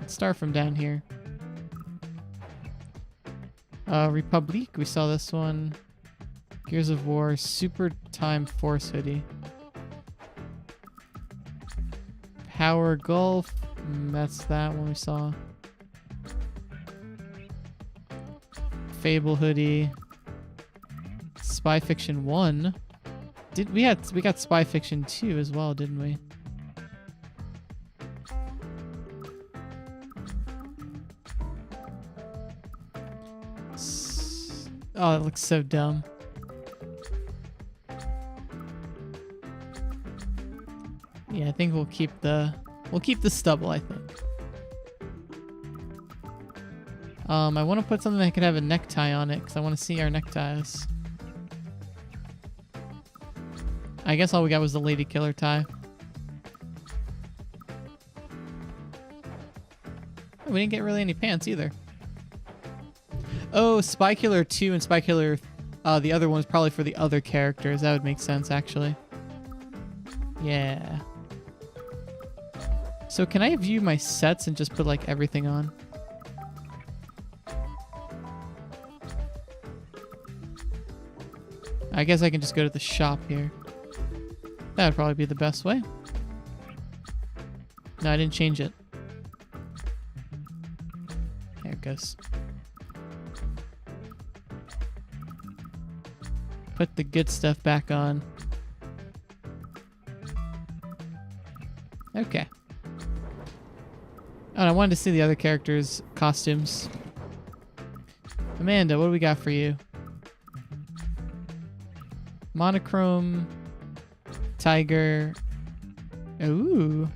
Let's start from down here. Republique, we saw this one. Gears of War, Super Time Force hoodie. Power Gulf, that's that one we saw. Fable hoodie. Spy Fiction 1. We got Spy Fiction 2 as well, didn't we? Oh, it looks so dumb. Yeah, I think we'll keep the stubble, I think. I want to put something that could have a necktie on it because I want to see our neckties. I guess all we got was the lady killer tie. We didn't get really any pants either. Oh, Spy Killer 2 and Spy Killer, the other one is probably for the other characters. That would make sense, actually. Yeah. So can I view my sets and just put like everything on? I guess I can just go to the shop here. That would probably be the best way. No, I didn't change it. There it goes. Put the good stuff back on. Okay. Oh, and I wanted to see the other characters' costumes. Amanda, what do we got for you? Monochrome, tiger. Ooh.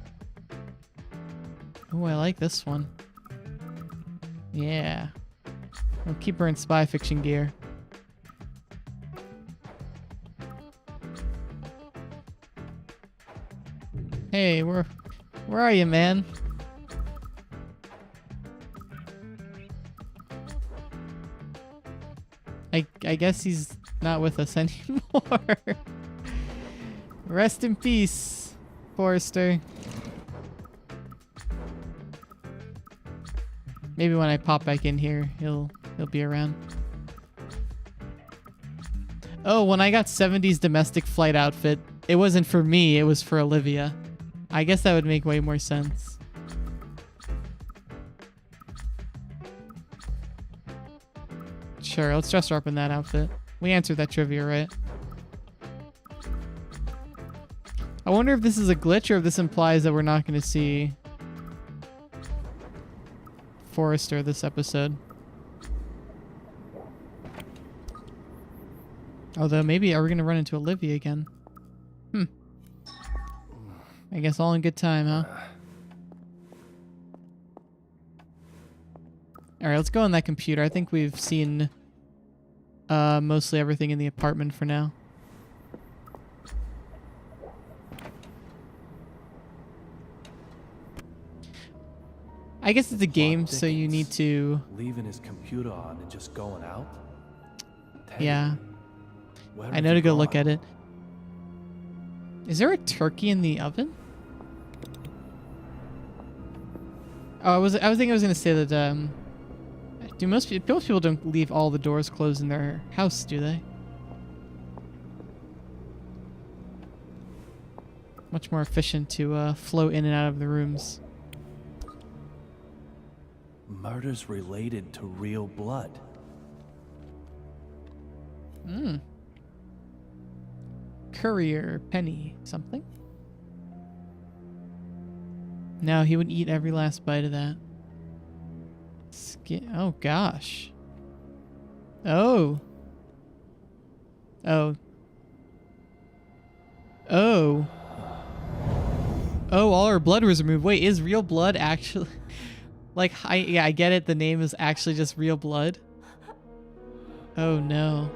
Ooh, I like this one. Yeah. We'll keep her in Spy Fiction gear. Hey, where are you, man? I guess he's not with us anymore. Rest in peace, Forrester. Maybe when I pop back in here, he'll be around. Oh, when I got 70s domestic flight outfit, it wasn't for me, it was for Olivia. I guess that would make way more sense. Sure, let's dress her up in that outfit. We answered that trivia, right? I wonder if this is a glitch or if this implies that we're not going to see Forrester this episode. Although maybe, are we going to run into Olivia again? I guess all in good time, huh? Alright, let's go on that computer. I think we've seen mostly everything in the apartment for now. I guess it's a game, so you need to... Leaving his computer on and just going out? Teddy, Yeah. where I have know you to go gone? look at it. Is there a turkey in the oven? Oh, I was thinking I was gonna say that do most people don't leave all the doors closed in their house, do they? Much more efficient to flow in and out of the rooms. Murders related to real blood. Hmm. Courier, penny, something? No, he would eat every last bite of that. Skin. Oh gosh. Oh. Oh. Oh. Oh, all our blood was removed. Wait, is real blood actually... Like, yeah, I get it. The name is actually just real blood. Oh no.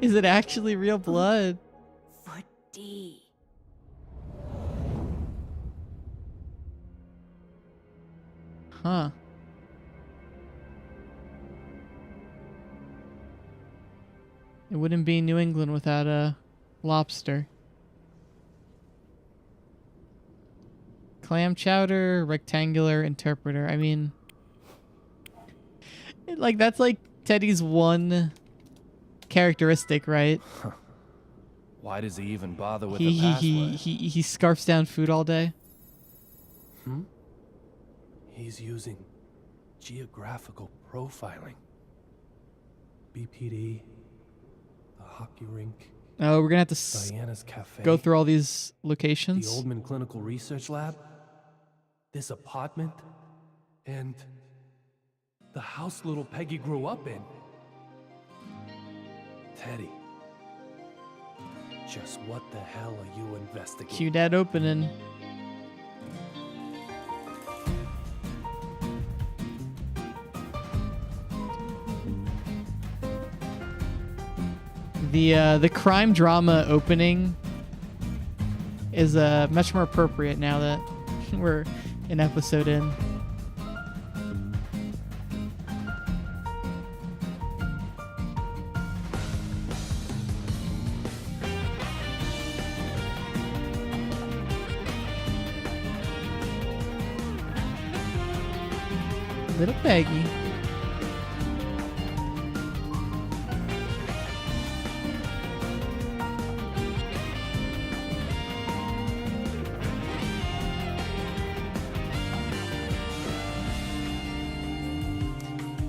Is it actually real blood? For D. Huh. It wouldn't be New England without a lobster. Clam chowder, rectangular interpreter. I mean, like that's like Teddy's one characteristic, right? Why does he even bother with He the password? he scarfs down food all day. He's using geographical profiling. BPD, the hockey rink, Oh, we're gonna have to Diana's Cafe, go through all these the locations. Oldman Clinical Research Lab, this apartment, and the house little Peggy grew up in. Teddy, just what the hell are you investigating? Cue that opening. The crime drama opening is much more appropriate now that we're an episode in. Little Peggy.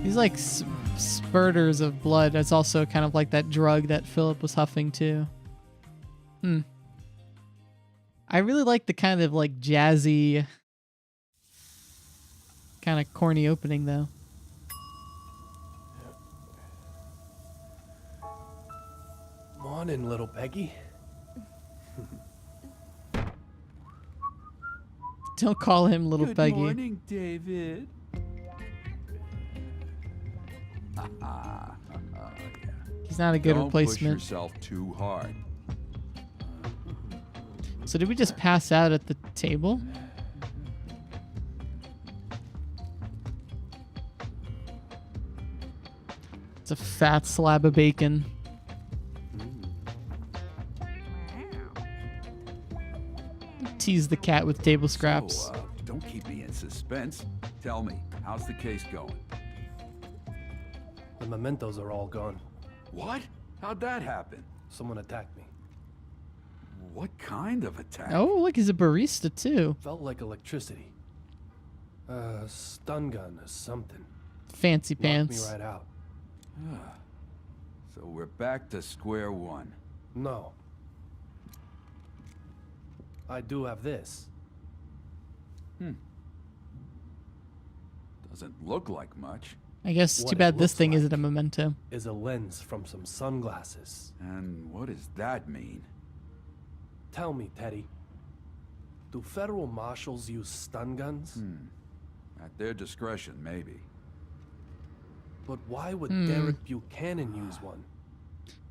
These like spurters of blood. That's also kind of like that drug that Philip was huffing too. I really like the kind of like jazzy, kind of corny opening though. Morning, little Peggy. Don't call him little Good Peggy. morning, David. He's not a good Don't replacement. push yourself too hard. So did we just pass out at the table? It's a fat slab of bacon. Tease the cat with table scraps. So, don't keep me in suspense. Tell me, how's the case going? The mementos are all gone. What? How'd that happen? Someone attacked me. What kind of attack? Oh, look, he's a barista too. Felt like electricity. Stun gun or something. Fancy Knocked pants. me right out. So we're back to square one. No. I do have this. Doesn't look like much. I guess What too it bad this looks thing like isn't a memento. is a lens from some sunglasses. And what does that mean? Tell me, Teddy. Do federal marshals use stun guns? At their discretion, maybe. But why would Derek Buchanan use one?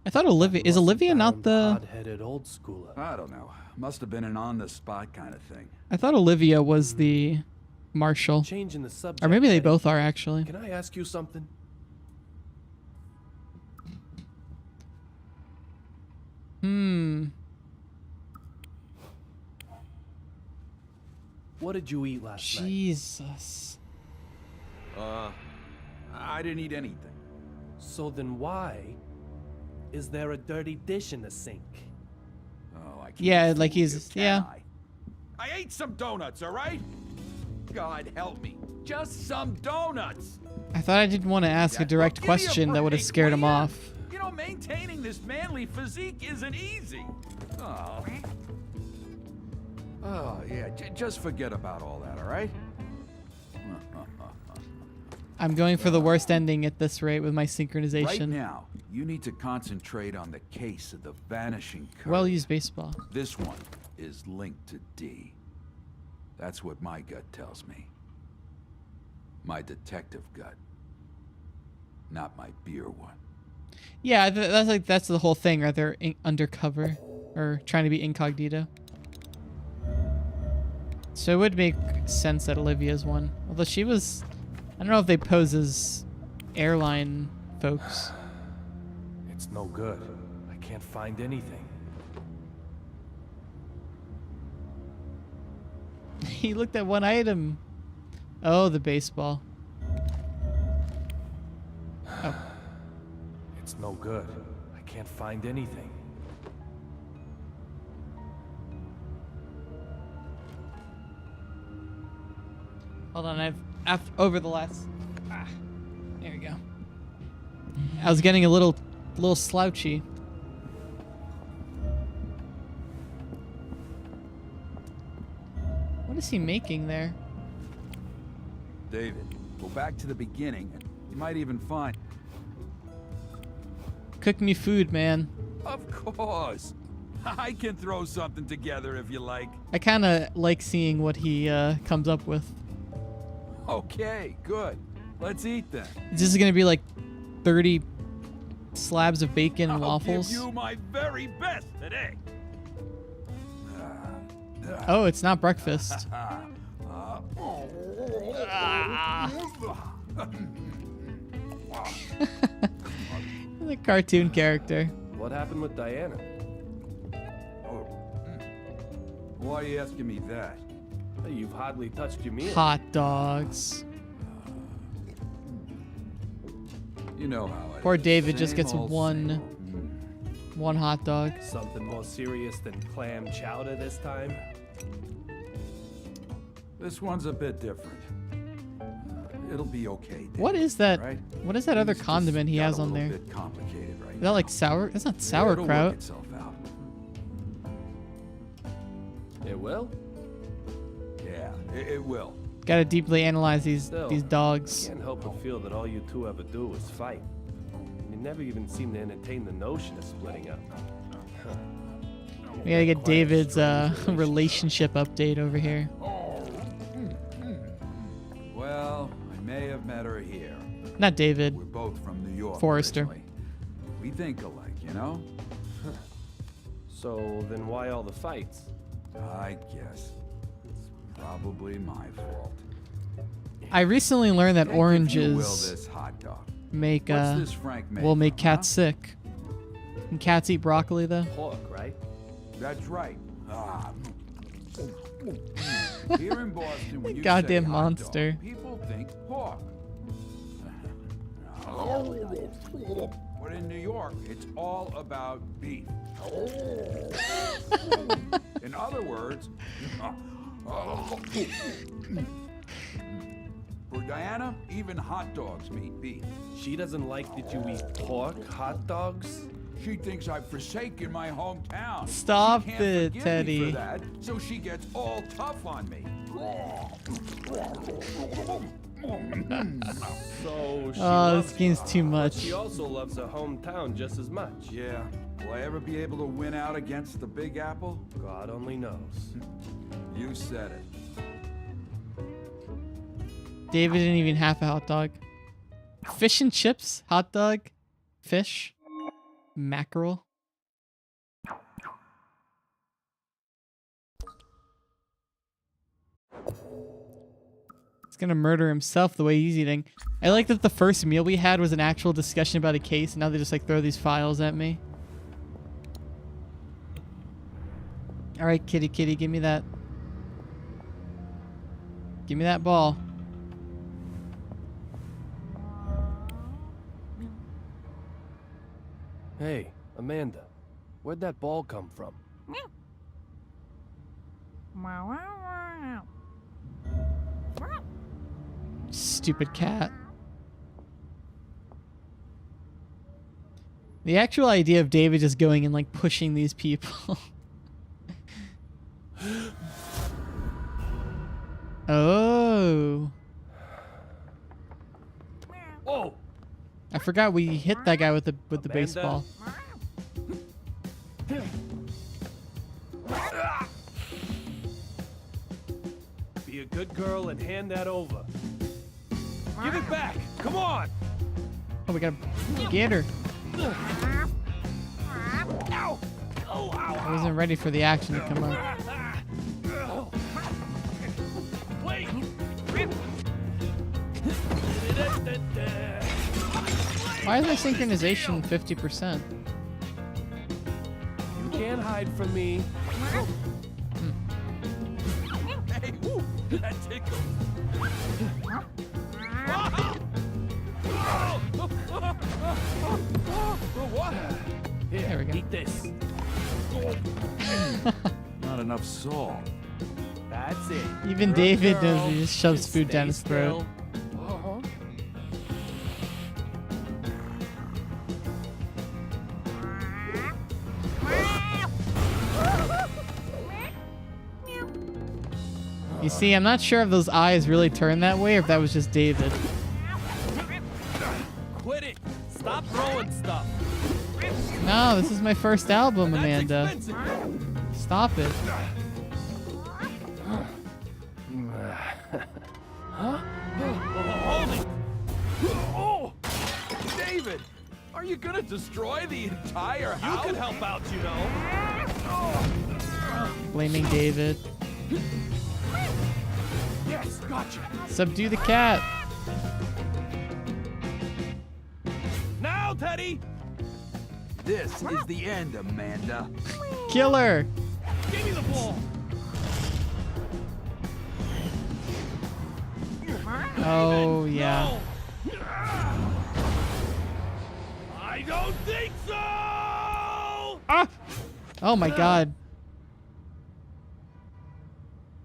I thought Olivia not the... Hard-headed old schooler. I don't know. Must have been an on-the-spot kind of thing. I thought Olivia was the marshal. Changing the subject. Or maybe they Teddy. both are, actually. Can I ask you something? What did you eat last night? Jesus. I didn't eat anything. So then why is there a dirty dish in the sink? Oh, I can't. Yeah, like fool you, he's... can Yeah. I ate some donuts, all right? God help me. Just some donuts. I thought I didn't want to ask a direct Give me a question that would have break, scared will him ya? off. You know, maintaining this manly physique isn't easy. Oh. Oh, yeah, just forget about all that, all right? I'm going for the worst ending at this rate with my synchronization. Right now, you need to concentrate on the case of the vanishing curve. Well used baseball. This one is linked to D. That's what my gut tells me. My detective gut. Not my beer one. Yeah, that's the whole thing, right? They're undercover or trying to be incognito. So it would make sense that Olivia's one. Although she was, I don't know if they pose as airline folks. It's no good. I can't find anything. He looked at one item. Oh, the baseball. Oh. It's no good. I can't find anything. Hold on, over the last... there we go. I was getting a little slouchy. What is he making there? David, go back to the beginning, and you might even find... Cook me food, man. Of course. I can throw something together if you like. I kind of like seeing what he comes up with. Okay, good. Let's eat then. Is this going to be like 30 slabs of bacon and waffles? I'll give you my very best today. Oh, it's not breakfast. The cartoon character. What happened with Diana? Oh. Why are you asking me that? You've hardly touched your meal. Hot dogs. You know how it Poor is. David just Same gets old, one same old. one hot dog. Something more serious than clam chowder this time? This one's a bit different. It'll be okay, David, What is that? right? What is that other Things just condiment he got has a on little there? bit complicated right Is that like sour? That's not It'll sauerkraut. work itself out. It will? Yeah, it will. Got to deeply analyze these Still, dogs. Can't help but feel that all you two ever do is fight. You never even seem to entertain the notion of splitting up. We gotta get Quite a David's strange relationship update over here. Well, I may have met her here. Not David. We're both from New York. Forrester. originally. We think alike, you know? So then why all the fights? I guess. It's probably my fault. I recently learned that Take, if you will, oranges this hot dog. make What's this Frank made will make from, cats huh? sick. Can cats eat broccoli though? Pork, right? That's right. Here in Boston, when you Goddamn say monster. hot dog, people think pork. But in New York, it's all about beef. In other words, for Diana, even hot dogs mean beef. She doesn't like that you eat pork hot dogs? She thinks I've forsaken my hometown. Stop She can't it, forgive Teddy. Me for that, so she gets all tough on me. So she Oh, loves this game's you, too but much. she also loves her hometown just as much. Yeah. Will I ever be able to win out against the Big Apple? God only knows. You said it. David didn't even have a hot dog. Fish and chips, hot dog, fish, mackerel. He's gonna murder himself the way he's eating. I like that the first meal we had was an actual discussion about a case, and now they just like throw these files at me. All right, kitty, kitty, give me that. Give me that ball. Hey, Amanda, where'd that ball come from? Stupid cat. The actual idea of David just going and like pushing these people. Oh. Whoa! I forgot we hit that guy with the baseball. Be a good girl and hand that over. Give it back! Come on! Oh, we gotta get her. Ow! Oh, ow! I wasn't ready for the action to come up. Wait! Why is my synchronization 50%? You can't hide from me. Hey, woo! That tickled. What? Here, There we go. eat this. Not enough salt. That's it. Even Good David girl. knows he just shoves Just food down stay his throat. still. Uh-huh. You see, I'm not sure if those eyes really turned that way or if that was just David. Quit it. Stop throwing stuff. No, this is my first album, That's Amanda. expensive. Stop it. Huh? Hold it. Oh! David, are you gonna destroy the entire You house? can help out, you know. Blaming David. Yes, gotcha. Subdue the cat. Now, Teddy. This is the end, Amanda. Kill her. Give me the ball. Oh, yeah. No. I don't think so. Ah! Oh my god.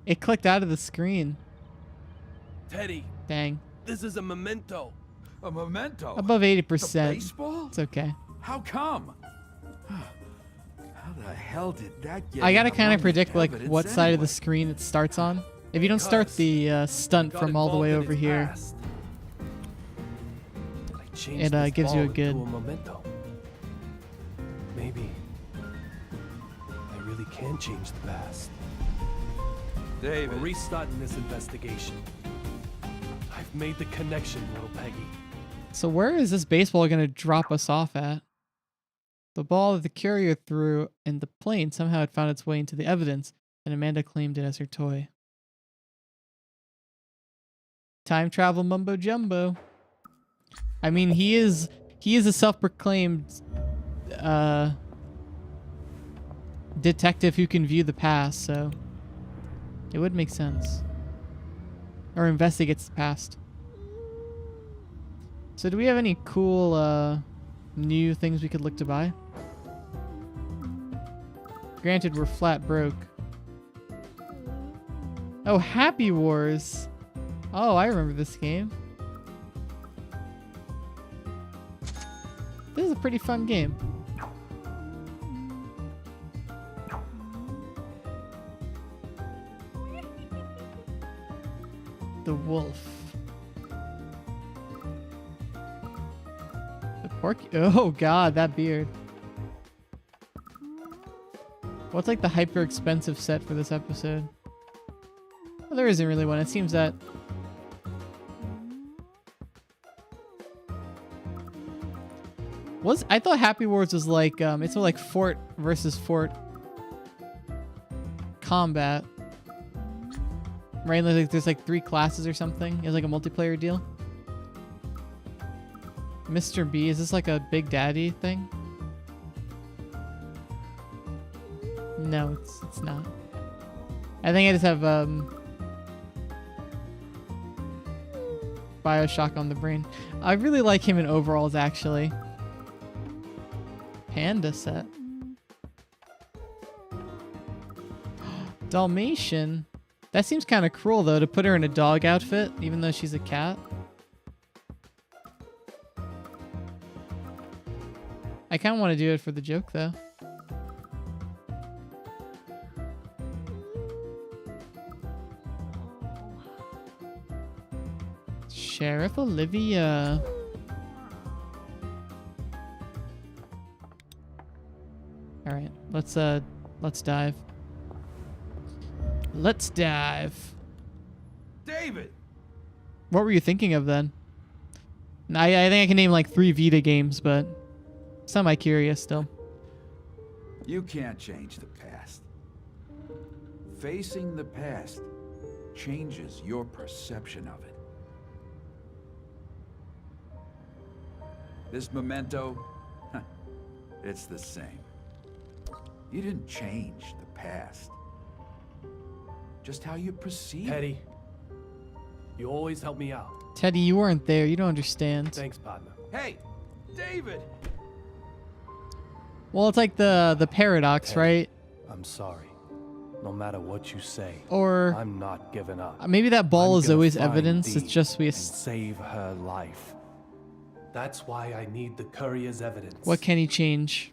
It clicked out of the screen. Teddy, Dang. this is a memento. A memento? Above 80%. The baseball? It's okay. How come? How the hell did that get I gotta in kind of among predict like evidence what side of the anyway? screen it starts on. If you don't start the stunt Got from all the way involved over in his here, past. I changed it this gives you a ball good. into a memento. Maybe I really can change the past. David. We're restarting this investigation. I've made the connection, little Peggy. So where is this baseball gonna drop us off at? The ball that the courier threw in the plane somehow had found its way into the evidence, and Amanda claimed it as her toy. Time travel mumbo jumbo. I mean, he is a self-proclaimed detective who can view the past, so it would make sense. Or investigates the past. So do we have any cool new things we could look to buy? Granted, we're flat broke. Oh, Happy Wars. Oh, I remember this game. This is a pretty fun game. The wolf. Porky. Oh god, that beard. What's like the hyper expensive set for this episode? Well, there isn't really one. It seems that I thought Happy Wars was like it's more like fort versus fort combat. Right? There's like 3 classes or something. It's like a multiplayer deal. Mr. B, is this like a Big Daddy thing? No, it's not. I think I just have BioShock on the brain. I really like him in overalls, actually. Panda set. Dalmatian. That seems kind of cruel, though, to put her in a dog outfit, even though she's a cat. I kind of want to do it for the joke, though. Sheriff Olivia. All right, let's dive. Let's dive. David. What were you thinking of then? I think I can name like 3 Vita games, but semi-curious still. You can't change the past. Facing the past changes your perception of it. This memento, it's the same. You didn't change the past. Just how you perceive it. Teddy, you always help me out. Teddy, you weren't there. You don't understand. Thanks, partner. Hey, David! Well, it's like the paradox, Teddy, right? I'm sorry. No matter what you say, Or I'm not giving up. maybe that ball I'm is gonna always find evidence. Dee It's just we. and save her life. That's why I need the courier's evidence. What can he change?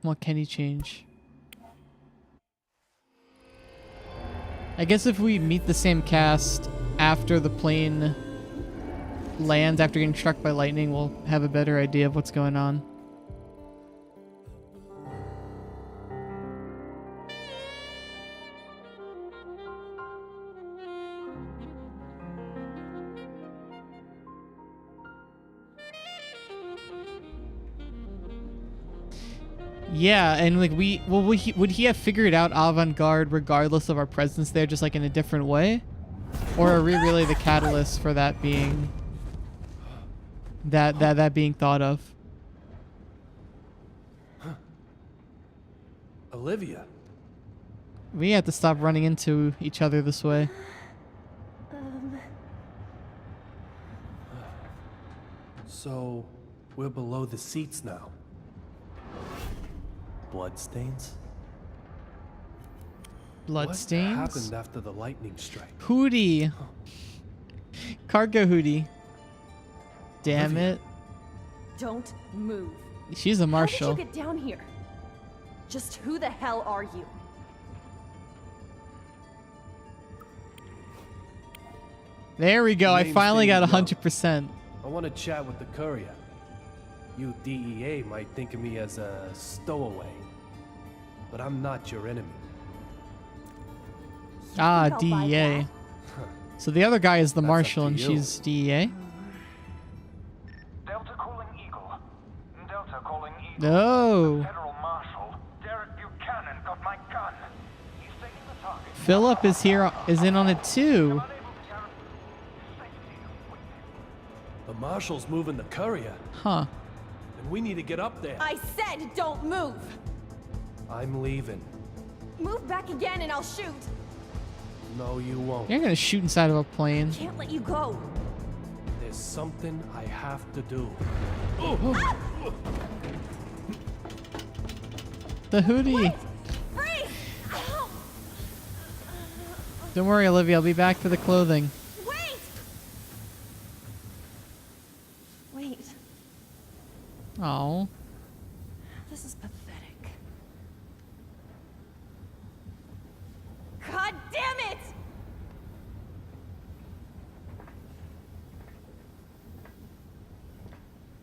What can he change? I guess if we meet the same cast after the plane lands, after getting struck by lightning, we'll have a better idea of what's going on. Yeah, and like would he have figured out Avant-Garde regardless of our presence there, just like in a different way? Or are we really the catalyst for that being that being thought of? Olivia. We have to stop running into each other this way. So, we're below the seats now. Bloodstains? Bloodstains? What happened after the lightning strike? Hootie. Cargo Hootie. Damn Olivia. it. Don't move. She's a marshal. How did you get down here? Just who the hell are you? There we go. I Name's finally got David 100%. I want to chat with the courier. You DEA might think of me as a stowaway, but I'm not your enemy. Ah, think I'll buy DEA. So the other guy is the That's up marshal to and you. she's DEA? Delta calling Eagle. Delta calling Eagle. No. Federal Marshal Derek Buchanan got my gun. He's taking the target. Philip is in on it too. The marshal's moving the courier, Huh. and we need to get up there. I said don't move. I'm leaving. Move back again and I'll shoot. No, you won't. You're gonna shoot inside of a plane. Can't let you go. There's something I have to do. The Hootie. Freeze! Ow! Don't worry, Olivia. I'll be back for the clothing. Wait! Wait. Oh. This is pathetic. God damn it!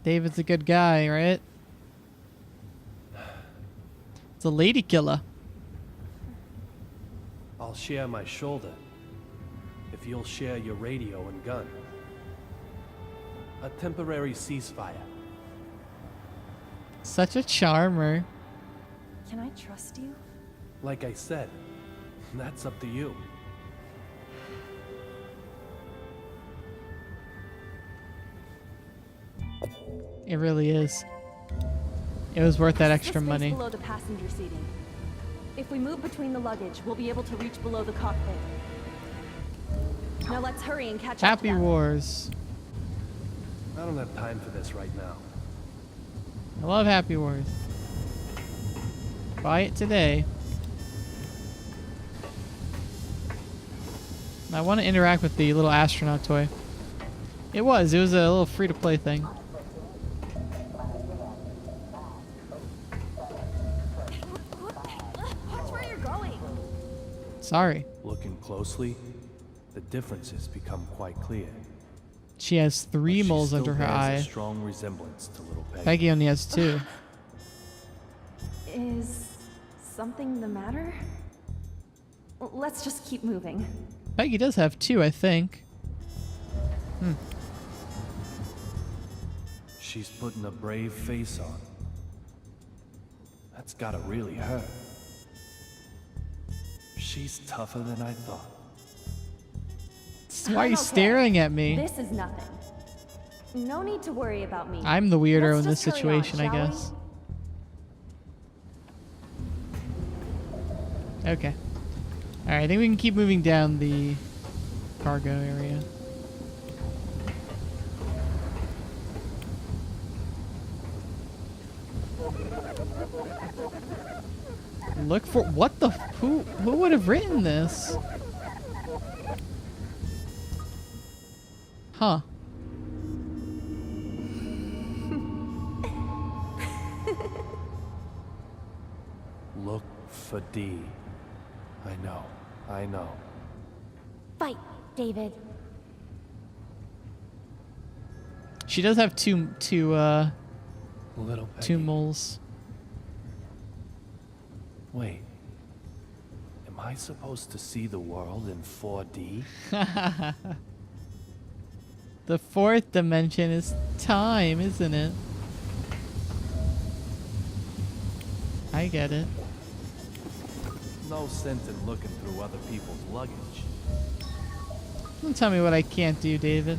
David's a good guy, right? It's a lady killer. I'll share my shoulder if you'll share your radio and gun. A temporary ceasefire. Such a charmer. Can I trust you? Like I said, that's up to you. It really is. It was worth that extra This space money. below the passenger seating. If we move between the luggage, we'll be able to reach below the cockpit. Now let's hurry and catch up to Happy them. Wars. I don't have time for this right now. I love Happy Wars. Buy it today. I want to interact with the little astronaut toy. It was a little free-to-play thing. Watch where you're going. Sorry. Looking closely, the differences become quite clear. She has 3 But she moles still under her bears eye. A strong resemblance to little Peggy. Peggy only has 2. Is something the matter? Let's just keep moving. Peggy does have 2, I think. She's putting a brave face on. That's gotta really hurt. She's tougher than I thought. Why are you staring at me? This is nothing. No need to worry about me. I'm the weirdo Let's in this just hurry on, situation, I shall we? guess. Okay. Alright, I think we can keep moving down the cargo area. Look for what the who would have written this? Huh. Look for D. I know. Fight, David. She does have two Little Peggy. 2 moles. Wait. Am I supposed to see the world in 4D? The 4th dimension is time, isn't it? I get it. No sense in looking through other people's luggage. Don't tell me what I can't do, David.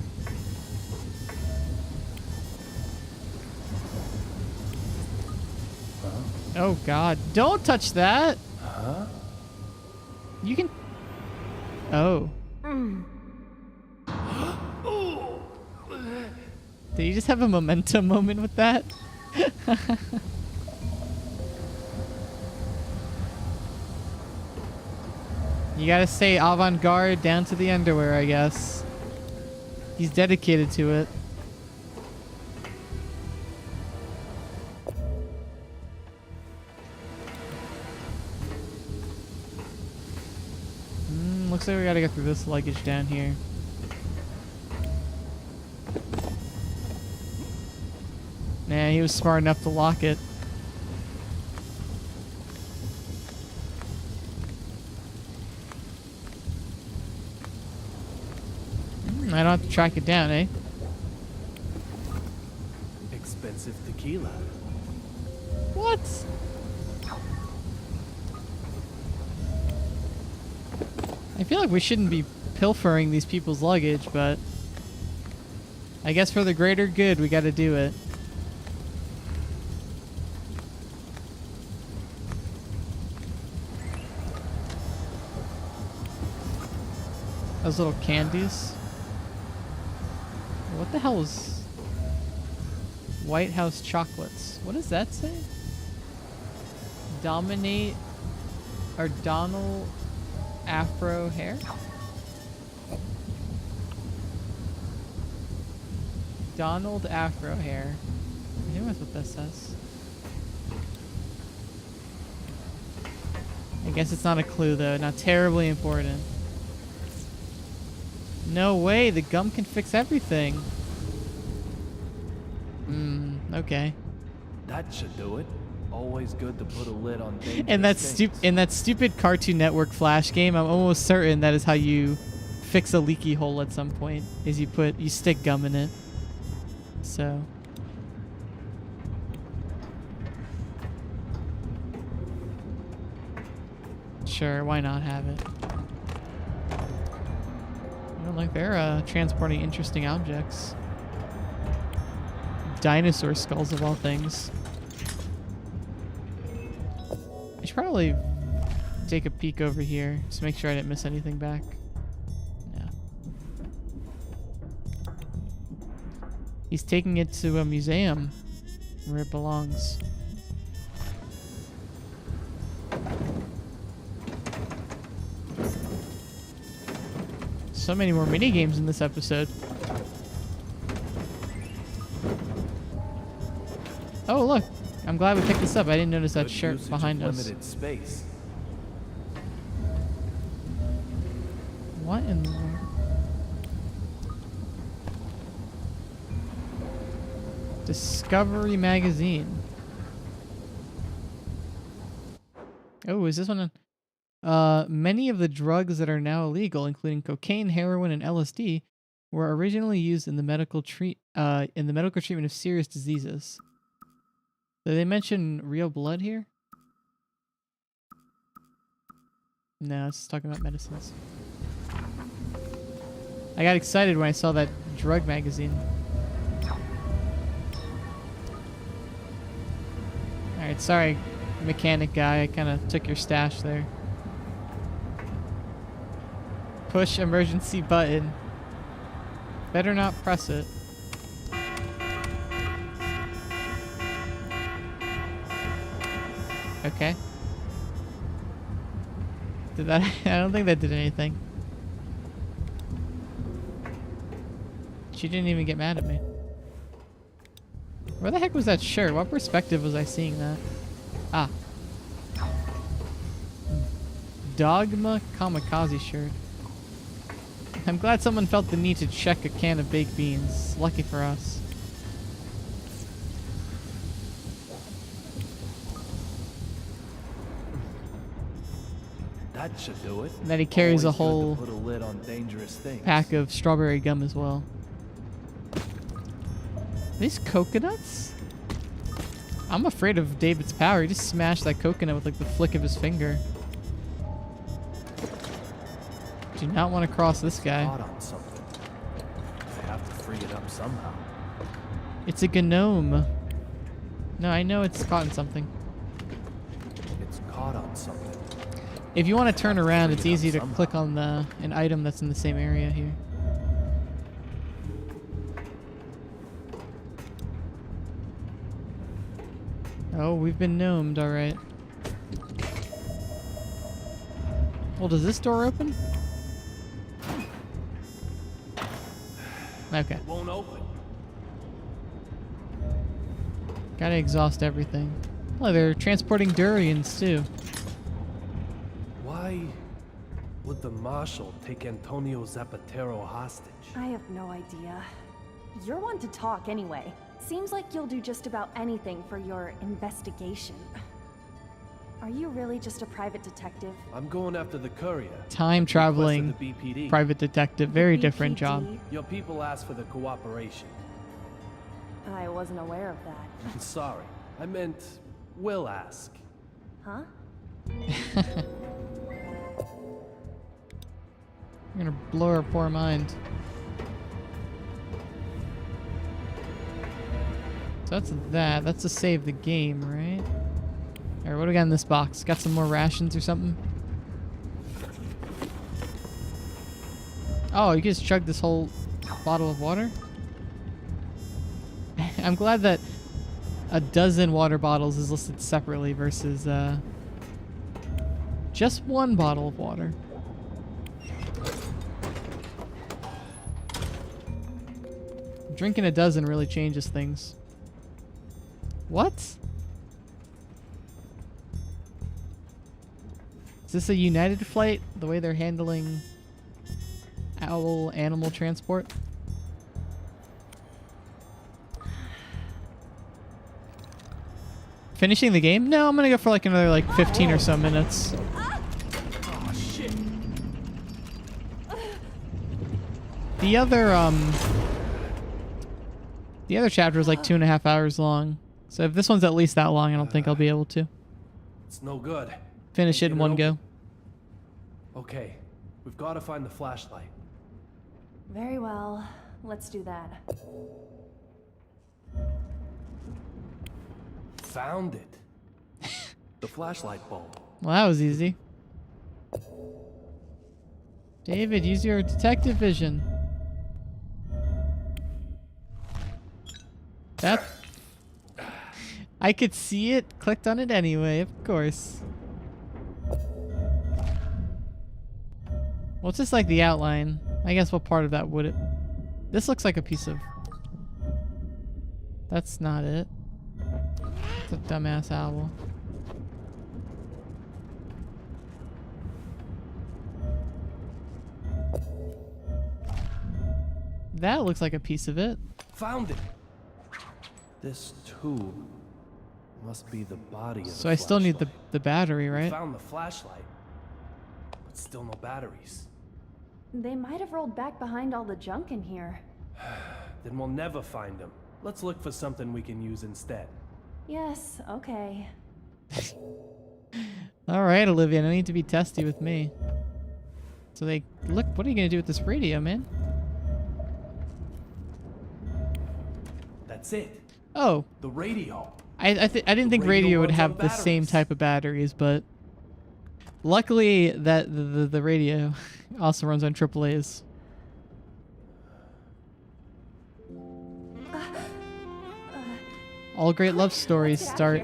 Oh God, don't touch that! Huh? You can... Oh. Did you just have a momentum moment with that? You gotta say avant-garde down to the underwear, I guess. He's dedicated to it. Looks like we gotta go through this luggage down here. Nah, he was smart enough to lock it. I don't have to track it down, eh? Expensive tequila. What? I feel like we shouldn't be pilfering these people's luggage, but I guess for the greater good, we gotta do it. Those little candies. What the hell is White House chocolates? What does that say? Dominate or Donald Afro hair? Donald Afro hair. I think that's what this says. I guess it's not a clue though, not terribly important. No way, the gum can fix everything. Okay. That should do it. Always good to put a lid on dangerous In that stupid Cartoon Network Flash game, I'm almost certain that is how you fix a leaky hole at some point. Is you stick gum in it. So. Sure, why not have it? You know, like they're transporting interesting objects. Dinosaur skulls of all things. I should probably take a peek over here just to make sure I didn't miss anything back. Yeah. He's taking it to a museum where it belongs. So many more mini games in this episode. Oh, look. I'm glad we picked this up. I didn't notice that shirt behind us. Limited space. What in the world? Discovery Magazine. Oh, is this one? Many of the drugs that are now illegal, including cocaine, heroin, and LSD, were originally used in the medical treatment of serious diseases. Did they mention real blood here? No, it's just talking about medicines. I got excited when I saw that drug magazine. Alright, sorry, mechanic guy. I kind of took your stash there. Push emergency button. Better not press it. Okay. Did that? I don't think that did anything. She didn't even get mad at me. Where the heck was that shirt? What perspective was I seeing that? Ah. Dogma Kamikaze shirt. I'm glad someone felt the need to check a can of baked beans. Lucky for us. That should do it. And then he carries Always a whole good to put a lid on dangerous things. pack of strawberry gum as well. These coconuts? I'm afraid of David's power. He just smashed that coconut with like the flick of his finger. Do not want to cross this guy. Caught on something. I have to free it up somehow. It's a gnome. No, I know it's caught in something. It's caught on something. If you want to turn around, it's easy to click on an item that's in the same area here. Oh, we've been gnomed, alright. Well, does this door open? Okay. It won't open. Gotta exhaust everything. Oh, they're transporting durians too. Why would the Marshal take Antonio Zapatero hostage? I have no idea. You're one to talk anyway. Seems like you'll do just about anything for your investigation. Are you really just a private detective? I'm going after the courier. Time traveling the BPD. private detective. Very different job. Your people asked for the cooperation. I wasn't aware of that. Sorry. I meant, will ask. Huh? You're gonna blow her poor mind. So that's that. That's to save the game, right? Alright, what do we got in this box? Got some more rations or something? Oh, you just chugged this whole bottle of water? I'm glad that a dozen water bottles is listed separately versus just one bottle of water. Drinking a dozen really changes things. What? Is this a United flight? The way they're handling animal transport? Finishing the game? No, I'm gonna go for like another like 15 or so minutes. Oh shit. The other chapter is like 2.5 hours long. So if this one's at least that long, I don't think I'll be able to It's no good. finish it in one go. Okay, we've got to find the flashlight. Very well. Let's do that. Found it. The flashlight bulb. Well, that was easy. David, use your detective vision. That... I could see it. Clicked on it anyway, of course. Well, it's just like the outline. I guess what part of that would it... This looks like a piece of... That's not it. It's a dumbass owl. That looks like a piece of it. Found it. This tube must be the body of the So I still need the battery, We right? found the flashlight, but still no batteries. They might have rolled back behind all the junk in here. Then we'll never find them. Let's look for something we can use instead. Yes, okay. Alright, Olivia, no need to be testy with me. So they... Look, what are you gonna do with this radio, man? That's it. Oh. The radio. I didn't think radio would have the same type of batteries, but... Luckily, that the radio also runs on AAA's. All great love stories start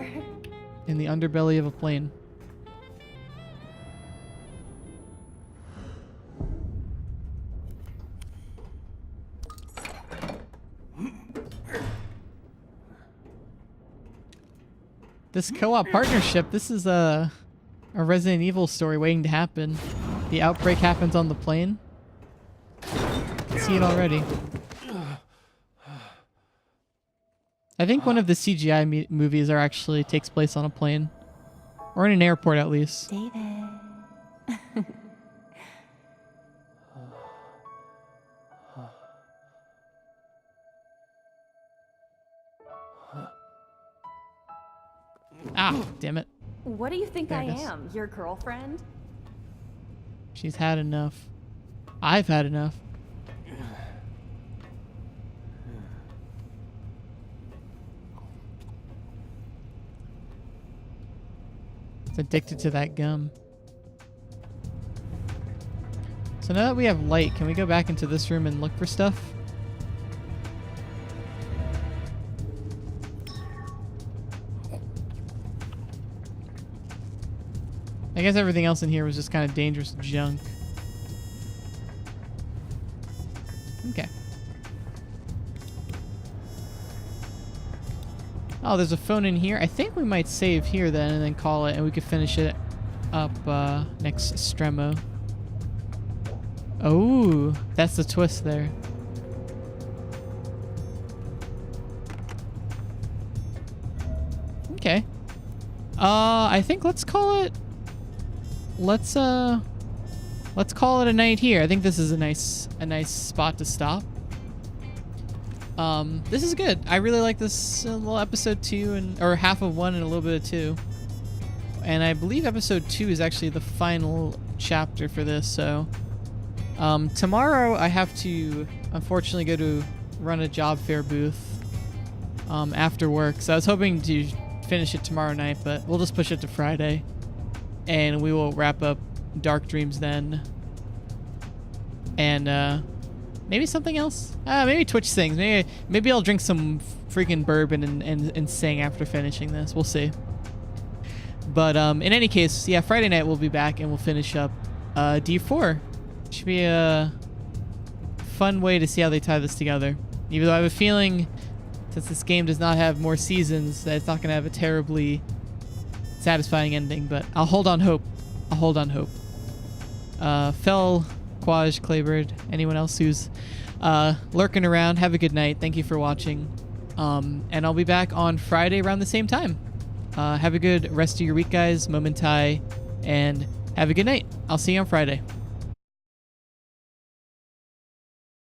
in the underbelly of a plane. This co-op partnership, this is a Resident Evil story waiting to happen. The outbreak happens on the plane. See it already. I think one of the CGI movies actually takes place on a plane. Or in an airport, at least. David. Ah, damn it. What do you think There I it is. am? Your girlfriend? She's had enough. I've had enough. It's addicted to that gum. So now that we have light, can we go back into this room and look for stuff? I guess everything else in here was just kind of dangerous junk. Okay. Oh, there's a phone in here. I think we might save here then and then call it, and we could finish it up next Stremo. Oh, that's the twist there. Okay. I think let's call it... Let's call it a night here. I think this is a nice spot to stop. This is good. I really like this little episode 2 or half of 1 and a little bit of 2. And I believe episode 2 is actually the final chapter for this. So tomorrow I have to unfortunately go to run a job fair booth after work. So I was hoping to finish it tomorrow night, but we'll just push it to Friday. And we will wrap up Dark Dreams then. And maybe something else. Maybe Twitch sings. Maybe I'll drink some freaking bourbon and sing after finishing this. We'll see. But in any case, yeah, Friday night we'll be back and we'll finish up D4. Should be a fun way to see how they tie this together. Even though I have a feeling, since this game does not have more seasons, that it's not going to have a terribly satisfying ending, but I'll hold on hope. Fell, Quaj, Claybird, anyone else who's lurking around, have a good night. Thank you for watching. And I'll be back on Friday around the same time. Have a good rest of your week, guys. Momentai, and have a good night. I'll see you on Friday.